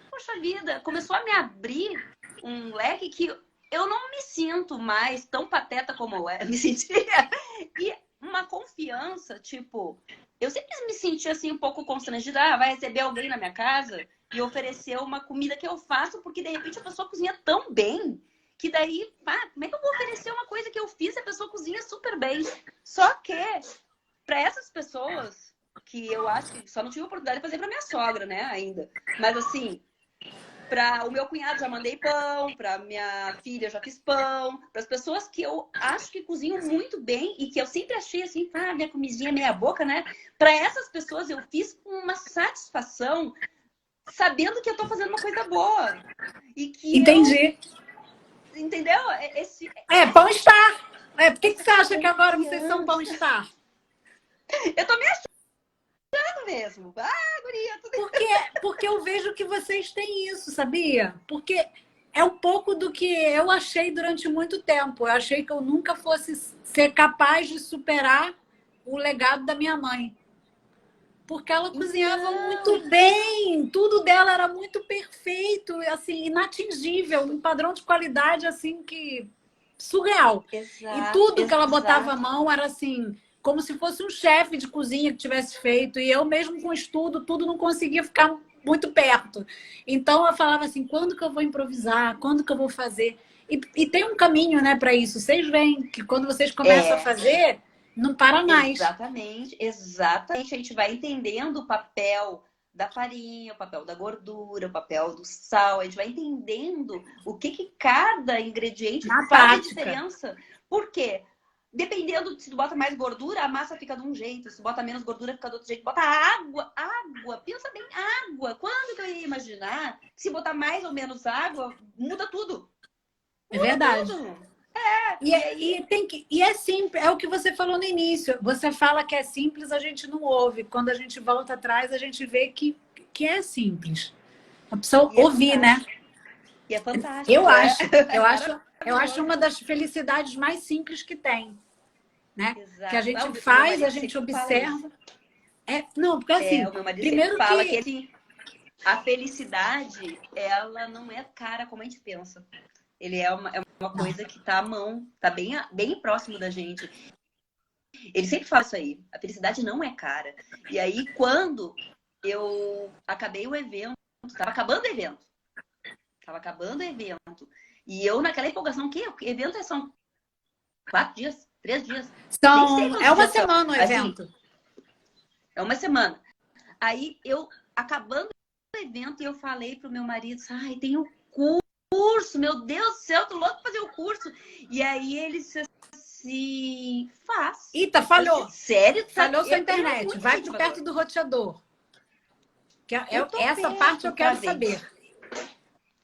poxa vida, começou a me abrir um leque que eu não me sinto mais tão pateta como eu me sentia. E uma confiança, tipo... Eu sempre me senti assim um pouco constrangida. Vai receber alguém na minha casa e oferecer uma comida que eu faço, porque de repente a pessoa cozinha tão bem que daí, como é que eu vou oferecer uma coisa que eu fiz e a pessoa cozinha super bem? Só que, para essas pessoas, que eu acho que só não tive oportunidade de fazer para minha sogra, né, ainda. Mas assim, para o meu cunhado já mandei pão, para minha filha já fiz pão, para as pessoas que eu acho que cozinham muito bem e que eu sempre achei assim, minha comidinha meia boca, né? Para essas pessoas eu fiz com uma satisfação, sabendo que eu tô fazendo uma coisa boa. E que Entendi. Entendeu? Pão Star. Por que você acha que agora vocês são Pão Star? Eu tô me achando mesmo. Guria, tudo... Porque eu vejo que vocês têm isso, sabia? Porque é um pouco do que eu achei durante muito tempo. Eu achei que eu nunca fosse ser capaz de superar o legado da minha mãe. Porque ela cozinhava muito bem, tudo dela era muito perfeito, assim, inatingível, um padrão de qualidade assim que surreal. Exato, e tudo que ela botava a mão era assim, como se fosse um chefe de cozinha que tivesse feito. E eu mesmo com estudo, tudo não conseguia ficar muito perto. Então eu falava assim, quando que eu vou improvisar? Quando que eu vou fazer? E tem um caminho, né, para isso. Vocês veem que quando vocês começam a fazer, não para mais. Exatamente, exatamente. A gente vai entendendo o papel da farinha, o papel da gordura, o papel do sal. A gente vai entendendo o que cada ingrediente faz a diferença. Por quê? Dependendo, se tu bota mais gordura, a massa fica de um jeito. Se tu bota menos gordura, fica do outro jeito. Bota água. Pensa bem, água. Quando que eu ia imaginar que se botar mais ou menos água, muda tudo? É verdade. E é simples, é o que você falou no início. Você fala que é simples, a gente não ouve. Quando a gente volta atrás, a gente vê que é simples. A pessoa ouvir, né? E é fantástico. Eu acho uma das felicidades mais simples que tem, né? Exato. Que a gente faz, a gente observa. Não, porque assim, o meu marido primeiro fala que assim, a felicidade, ela não é cara como a gente pensa. Ele é uma coisa que tá à mão, tá bem próximo da gente. Ele sempre fala isso aí. A felicidade não é cara. E aí, quando eu acabei o evento, tava acabando o evento. E eu, naquela empolgação, o evento são 4 dias, 3 dias. É uma semana o evento. Assim, é uma semana. Aí, eu acabando o evento, eu falei pro meu marido, tem o curso curso, meu Deus do céu, tô louco pra fazer o curso. E aí ele disse assim, faz. Eita, falhou. Sério? Falhou sua Ele é internet. muito Vai por incentivador. perto do roteador. Eu tô Essa parte perto, eu quero travei. saber.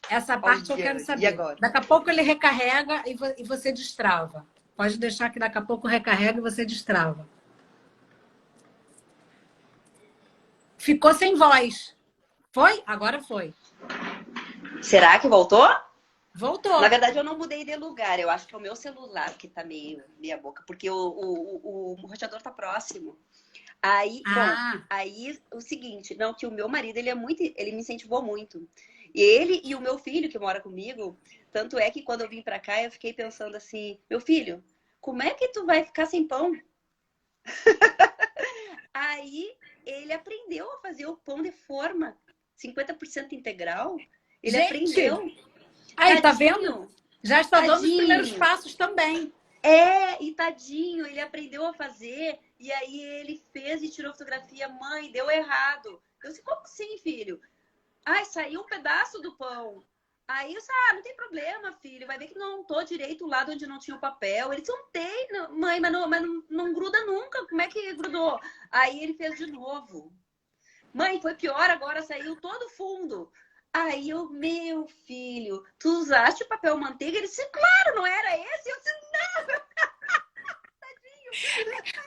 Essa parte eu quero Olha, e saber. agora? Daqui a pouco ele recarrega e você destrava. Pode deixar que daqui a pouco recarrega e você destrava. Ficou sem voz. Foi? Agora foi. Será que voltou? Voltou. Na verdade, eu não mudei de lugar. Eu acho que é o meu celular que tá meia boca, porque o roteador tá próximo. Aí, bom, aí o seguinte, não, que o meu marido, ele me incentivou muito. Ele e o meu filho, que mora comigo, tanto é que quando eu vim pra cá, eu fiquei pensando assim, meu filho, como é que tu vai ficar sem pão? Aí ele aprendeu a fazer o pão de forma 50% integral. Ele aprendeu. Aí, tá vendo? Tadinho. Já está dando os Tadinho. primeiros passos também. E tadinho, ele aprendeu a fazer, e aí ele fez e tirou fotografia. Mãe, deu errado. Eu disse, como assim, filho? Ai, saiu um pedaço do pão. Aí eu disse, não tem problema, filho. Vai ver que não untou direito o lado onde não tinha o papel. Ele disse, untei, mãe, mas não gruda nunca. Como é que grudou? Aí ele fez de novo. Mãe, foi pior agora, saiu todo fundo. Aí eu, meu filho, tu usaste o papel manteiga? Ele disse, claro, não era esse? Eu disse, não!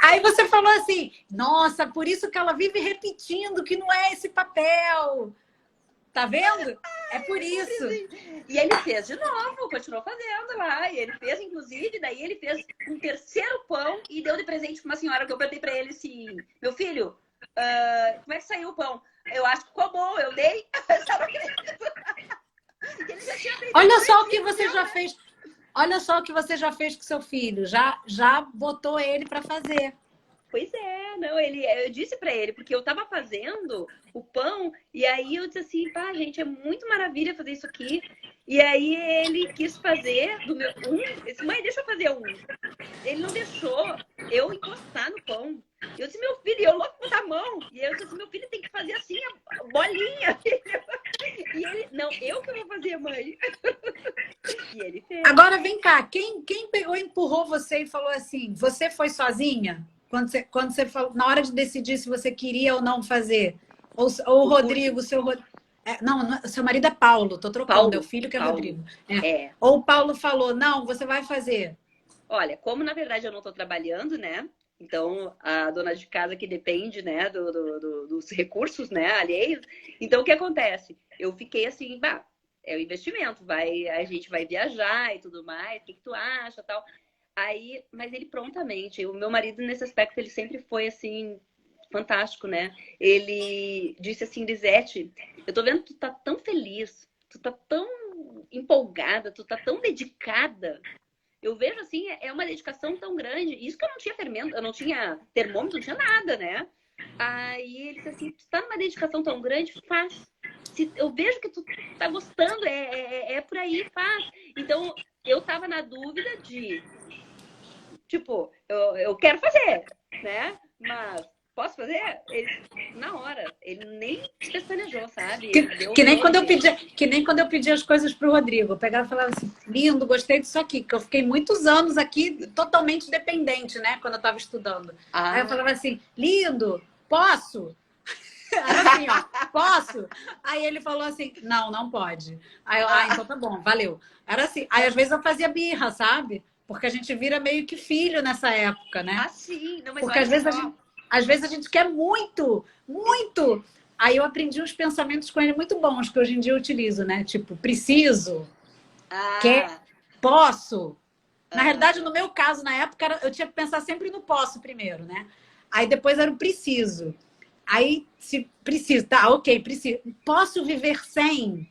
Aí você falou assim, nossa, por isso que ela vive repetindo que não é esse papel. Tá vendo? É por isso. E ele fez de novo, continuou fazendo lá. E ele fez, inclusive, daí ele fez um terceiro pão e deu de presente para uma senhora que eu perguntei para ele assim, meu filho, como é que saiu o pão? Eu acho que ficou bom, eu dei. Ele já tinha feito. Olha só o que você já fez. Olha só o que você já fez com seu filho. Já botou ele para fazer. Pois é, não, eu disse para ele, porque eu tava fazendo o pão, e aí eu disse assim, pá, gente, é muito maravilha fazer isso aqui. E aí ele quis fazer do meu eu disse, mãe, deixa eu fazer um. Ele não deixou eu encostar no pão. Eu disse, meu filho, eu louco botar a mão. E eu disse, meu filho tem que fazer assim, a bolinha. E ele, não, eu que vou fazer, mãe. E ele fez. Agora vem cá, quem pegou e empurrou você e falou assim, você foi sozinha? Quando você falou, na hora de decidir se você queria ou não fazer? Ou o Rodrigo, não, seu marido é Paulo, tô trocando, Paulo, meu filho que é Paulo. Rodrigo. Ou o Paulo falou, não, você vai fazer. Olha, como na verdade eu não tô trabalhando, né? Então, a dona de casa que depende, né, dos recursos, né, alheios. Então, o que acontece? Eu fiquei assim, é o investimento, a gente vai viajar e tudo mais, o que tu acha, tal. Aí, mas ele prontamente, o meu marido nesse aspecto, ele sempre foi assim, fantástico, né? Ele disse assim, Lisete, eu tô vendo que tu tá tão feliz, tu tá tão empolgada, tu tá tão dedicada. Eu vejo assim, é uma dedicação tão grande. Isso que eu não tinha fermento, eu não tinha termômetro, não tinha nada, né? Aí ele disse assim, tu tá numa dedicação tão grande, faz. Eu vejo que tu tá gostando, é por aí, faz. Então, eu tava na dúvida de, tipo, eu quero fazer, né? Mas posso fazer? Ele, na hora, ele nem pestanejou, sabe? Que nem quando eu pedi as coisas pro Rodrigo. Eu pegava e falava assim, lindo, gostei disso aqui. Porque eu fiquei muitos anos aqui totalmente dependente, né? Quando eu estava estudando. Aí eu falava assim, lindo, posso? Era assim, ó, posso? Aí ele falou assim, não pode. Aí eu, então tá bom, valeu. Era assim. Aí às vezes eu fazia birra, sabe? Porque a gente vira meio que filho nessa época, né? Sim. Não, mas porque às vezes a gente quer muito, muito. Aí eu aprendi uns pensamentos com ele muito bons, que hoje em dia eu utilizo, né? Tipo, preciso, quer, posso. Na realidade, no meu caso, na época, eu tinha que pensar sempre no posso primeiro, né? Aí depois era o preciso. Aí, se preciso, tá, ok, preciso. Posso viver sem?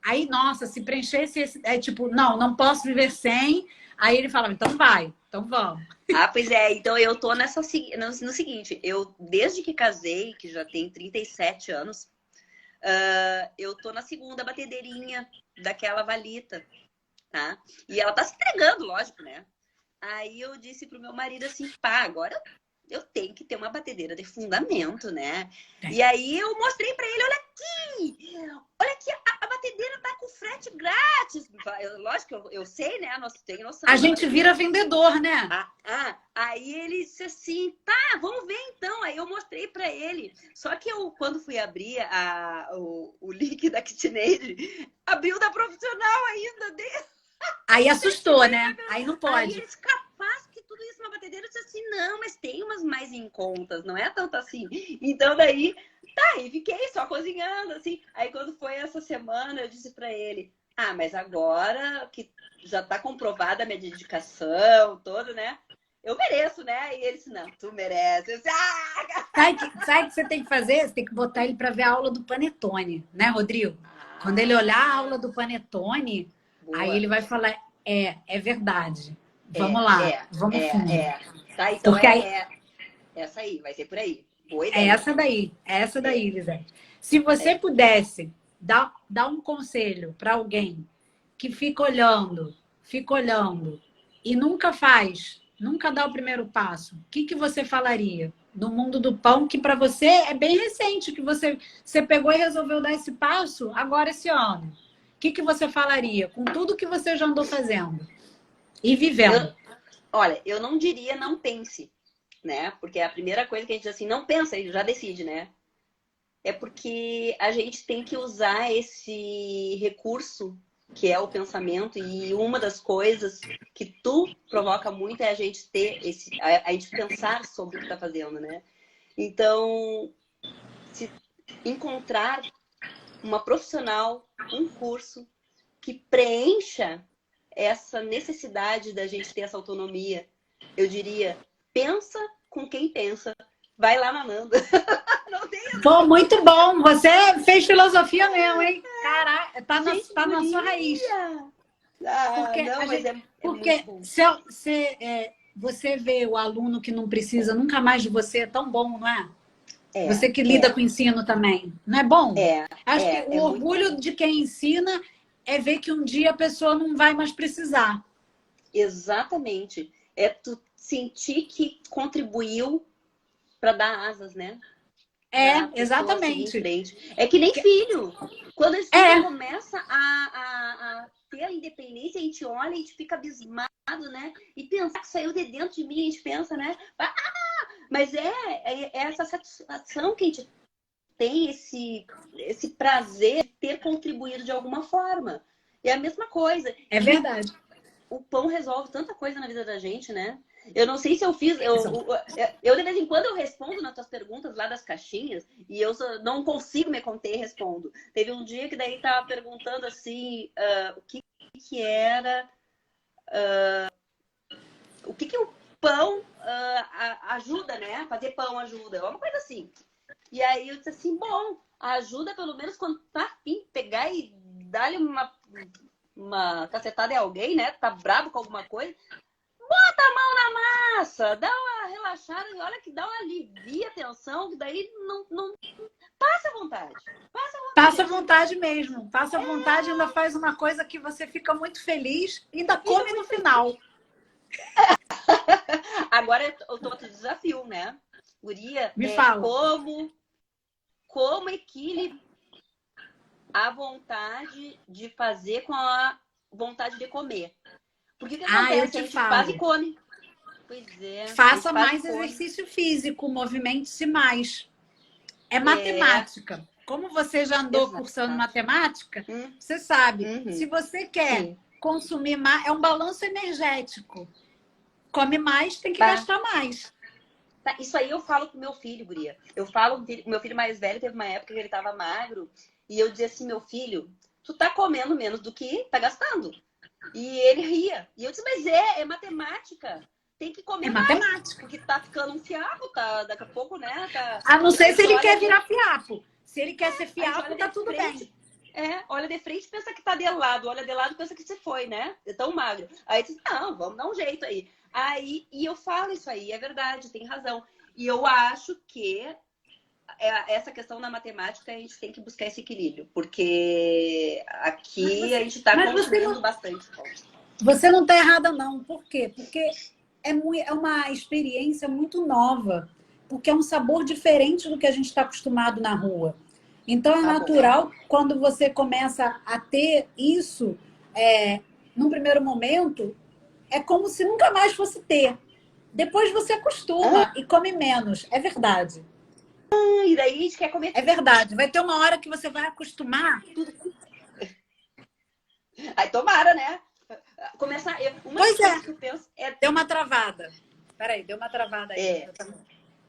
Aí, nossa, se preenchesse esse... É tipo, não posso viver sem. Aí ele falava, então vai, então vamos. Pois é, então eu tô no seguinte, eu desde que casei, que já tem 37 anos, eu tô na segunda batedeirinha daquela valita, tá? E ela tá se entregando, lógico, né? Aí eu disse pro meu marido assim, agora eu tenho que ter uma batedeira de fundamento, né? E aí eu mostrei pra ele, olha aqui, a batedeira tá com frete grátis. grátis. Lógico que eu sei, né? Nós tem noção. A gente vira vendedor, né? Aí ele disse assim, tá, vamos ver então. Aí eu mostrei pra ele. Só que eu, quando fui abrir o link da KitchenAid, abriu da profissional ainda dele. Aí assustou, né? Aí não Aí pode. eles, capaz que tudo isso na batedeira, eu disse assim, não, mas tem umas mais em contas, não é tanto assim. Então daí, tá, e fiquei só cozinhando, assim. Aí quando foi essa semana, eu disse pra ele, mas agora que já tá comprovada a minha dedicação toda, né? Eu mereço, né? E ele disse, não, tu merece. Eu disse, Sabe o que você tem que fazer? Você tem que botar ele para ver a aula do Panetone, né, Rodrigo? Quando ele olhar a aula do Panetone, boa. aí ele vai falar, é verdade. Vamos lá, vamos fundo. Tá, então porque essa aí, vai ser por aí. Boa É ideia. essa daí, Lisete. Se você pudesse dar um conselho para alguém que fica olhando e nunca dá o primeiro passo, o que você falaria no mundo do pão, que para você é bem recente, que você pegou e resolveu dar esse passo agora esse ano? O que você falaria com tudo que você já andou fazendo e vivendo? Olha, eu não diria não pense, né? Porque a primeira coisa que a gente diz assim, não pensa, ele já decide, né? É porque a gente tem que usar esse recurso que é o pensamento, e uma das coisas que tu provoca muito é a gente ter a gente pensar sobre o que tá fazendo, né? Então, se encontrar uma profissional, um curso que preencha essa necessidade da gente ter essa autonomia, eu diria, pensa com quem pensa, vai lá na Nanda. Pô, muito bom. Você fez filosofia mesmo, hein? Caraca, tá na sua raiz. Porque você vê o aluno que não precisa nunca mais de você, é tão bom, não é? Você que lida com o ensino também. Não é bom? Acho que o orgulho de quem ensina é ver que um dia a pessoa não vai mais precisar. Exatamente. É tu sentir que contribuiu para dar asas, né? Exatamente. É que nem filho. Quando esse filho começa a ter a independência, a gente olha e a gente fica abismado, né? E pensar que saiu de dentro de mim, a gente pensa, né? Mas é essa satisfação que a gente tem, esse prazer de ter contribuído de alguma forma. É a mesma coisa. É verdade. O pão resolve tanta coisa na vida da gente, né? Eu não sei se eu fiz... Eu de vez em quando eu respondo nas tuas perguntas lá das caixinhas e eu não consigo me conter e respondo. Teve um dia que daí tava perguntando assim o que era... o que o pão ajuda, né? Fazer pão ajuda. Uma coisa assim. E aí eu disse assim, bom, ajuda pelo menos quando tá afim, pegar e dar-lhe uma cacetada em alguém, né? Tá bravo com alguma coisa. Bota a mão na massa, dá uma relaxada, e olha que dá uma alivia a tensão, que daí não... Passa à vontade. Passa à vontade mesmo. Passa à vontade e ainda faz uma coisa que você fica muito feliz e ainda come no final. Agora eu tô outro desafio, né? Guria, Me fala. Como equilibrar a vontade de fazer com a vontade de comer. Porque o que acontece? A gente faz e come. Pois é. Faça mais exercício físico, movimente-se mais. É matemática. Como você já andou cursando matemática, você sabe. Se você quer consumir mais, é um balanço energético. Come mais, tem que gastar mais. Isso aí eu falo pro meu filho, guria. Eu falo, meu filho mais velho teve uma época que ele tava magro e eu dizia assim, meu filho, tu tá comendo menos do que tá gastando. E ele ria. E eu disse, mas é matemática. Tem que comer mais. Matemática. Porque tá ficando um fiapo, tá, daqui a pouco, né? A não ser se ele quer virar fiapo. Se ele quer ser fiapo, tá tudo bem. Olha de frente, pensa que tá de lado. Olha de lado, pensa que se foi, né? É tão magro. Aí diz, não, vamos dar um jeito aí. E eu falo isso aí, é verdade, tem razão. E eu acho que essa questão da matemática, a gente tem que buscar esse equilíbrio. Porque aqui a gente tá consumindo bastante. Você não tá errada, não. Por quê? Porque é uma experiência muito nova. Porque é um sabor diferente do que a gente está acostumado na rua. Então, é natural, quando você começa a ter isso, num primeiro momento, é como se nunca mais fosse ter. Depois você acostuma e come menos. É verdade. E daí a gente quer comer É verdade. Vai ter uma hora que você vai acostumar. Aí tomara, né? Começar. Uma das Pois coisas é, que eu penso é. deu uma travada. Peraí, deu uma travada aí. É.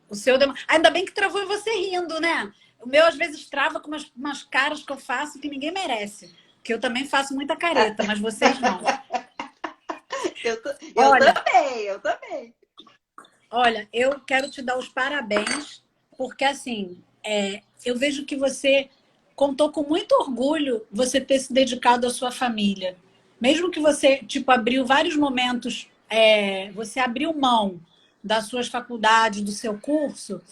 O seu deu... Ainda bem que travou você rindo, né? O meu às vezes trava com umas caras que eu faço que ninguém merece. Que eu também faço muita careta, mas vocês não. Eu Olha, também, eu também. olha, eu quero te dar os parabéns, porque assim, eu vejo que você contou com muito orgulho você ter se dedicado à sua família. Mesmo que você, tipo, abriu vários momentos, você abriu mão das suas faculdades, do seu curso,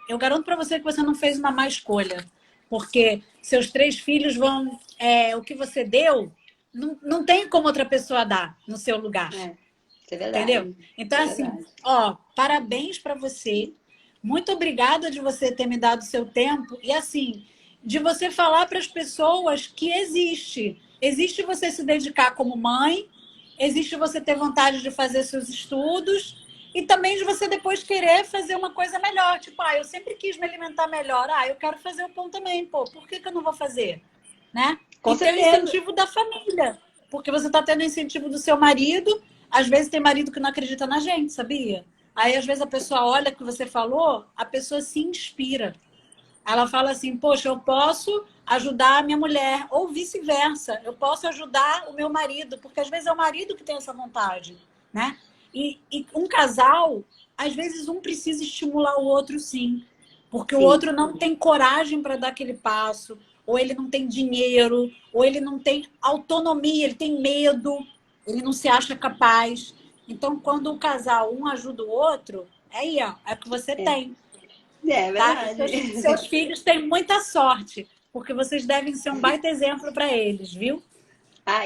eu garanto para você que você não fez uma má escolha. Porque seus 3 filhos vão... o que você deu, não tem como outra pessoa dar no seu lugar. Isso é Entendeu? verdade. Então, É assim, verdade. ó, parabéns para você. Muito obrigada de você ter me dado seu tempo e, assim, de você falar para as pessoas que existe. Existe você se dedicar como mãe, existe você ter vontade de fazer seus estudos e também de você depois querer fazer uma coisa melhor. Tipo, eu sempre quis me alimentar melhor. Eu quero fazer o pão também, pô. Por que eu não vou fazer? Né? Com E ter o certeza. incentivo da família. Porque você está tendo o incentivo do seu marido. Às vezes tem marido que não acredita na gente, sabia? Aí, às vezes, a pessoa olha o que você falou, a pessoa se inspira. Ela fala assim, poxa, eu posso ajudar a minha mulher, ou vice-versa, eu posso ajudar o meu marido, porque às vezes é o marido que tem essa vontade, né? E um casal, às vezes um precisa estimular o outro, sim, porque o Sim. outro não tem coragem para dar aquele passo, ou ele não tem dinheiro, ou ele não tem autonomia, ele tem medo, ele não se acha capaz. Então, quando o casal, um ajuda o outro, aí, ó, é o que você É, tem. é Tá? E verdade. seus filhos têm muita sorte, porque vocês devem ser um baita exemplo para eles, viu?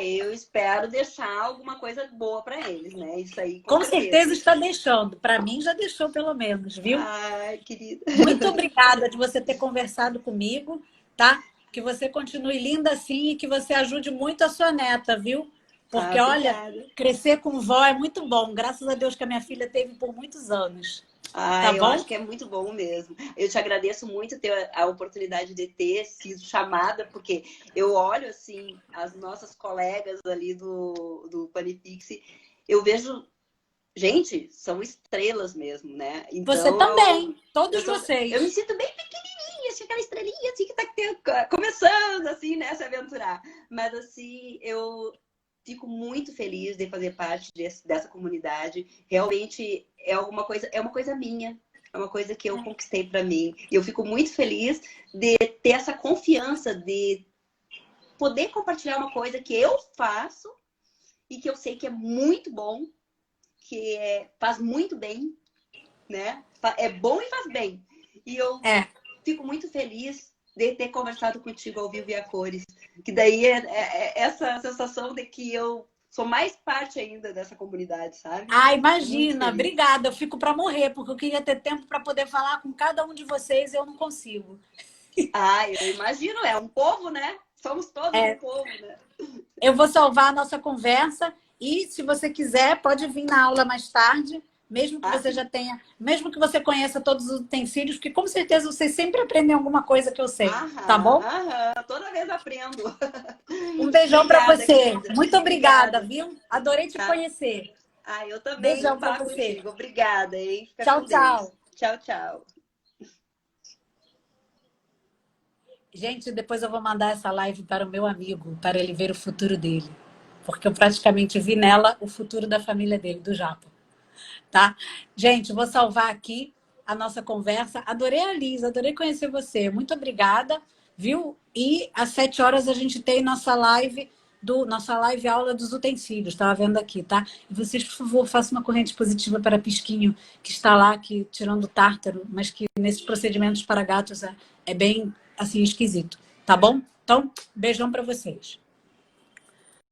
Eu espero deixar alguma coisa boa para eles, né? Isso aí, com Com certeza. certeza está deixando. Para mim já deixou pelo menos, viu? Ai, querida. Muito obrigada de você ter conversado comigo, tá? Que você continue linda assim e que você ajude muito a sua neta, viu? Porque, olha, Obrigada. crescer com vó é muito bom. Graças a Deus que a minha filha teve por muitos anos. Tá Eu bom? acho que é muito bom mesmo. Eu te agradeço muito ter a oportunidade de ter sido chamada, porque eu olho assim as nossas colegas ali do Panifix, eu vejo, gente, são estrelas mesmo, né? Você Então também, eu, todos eu me vocês. sinto bem pequenininha, assim, aquela estrelinha assim que tá começando assim, né, a se aventurar. Mas assim, eu fico muito feliz de fazer parte dessa comunidade. Realmente é uma coisa minha, é uma coisa que eu conquistei para mim. E eu fico muito feliz de ter essa confiança de poder compartilhar uma coisa que eu faço e que eu sei que é muito bom, faz muito bem, né? É bom e faz bem. E eu É. fico muito feliz de ter conversado contigo ao vivo e a cores. Que daí é essa sensação de que eu sou mais parte ainda dessa comunidade, sabe? Muito Imagina, feliz. obrigada. Eu fico para morrer, porque eu queria ter tempo para poder falar com cada um de vocês e eu não consigo. Eu imagino, é um povo, né? Somos todos um povo, né? Eu vou salvar a nossa conversa e, se você quiser, pode vir na aula mais tarde, mesmo que você Sim. já tenha, mesmo que você conheça todos os utensílios, porque com certeza vocês sempre aprendem alguma coisa que eu sei, tá bom? Toda vez aprendo. Um beijão para Obrigada, você. querida. Muito obrigada, Obrigada. viu? Adorei te Tá? conhecer. Eu também Beijão vou para falar você. contigo. Obrigada, hein? Fica Tchau, com Deus. tchau. Tchau, tchau. Gente, depois eu vou mandar essa live para o meu amigo, para ele ver o futuro dele. Porque eu praticamente vi nela o futuro da família dele, do Japa. Tá? Gente, vou salvar aqui a nossa conversa. Adorei a Liz, adorei conhecer você. Muito obrigada, viu? E às 7 horas a gente tem nossa live aula dos utensílios. Estava vendo aqui, tá? E vocês, por favor, façam uma corrente positiva para Pisquinho, que está lá aqui, tirando o tártaro, mas que nesses procedimentos para gatos é bem assim esquisito. Tá bom? Então, beijão para vocês.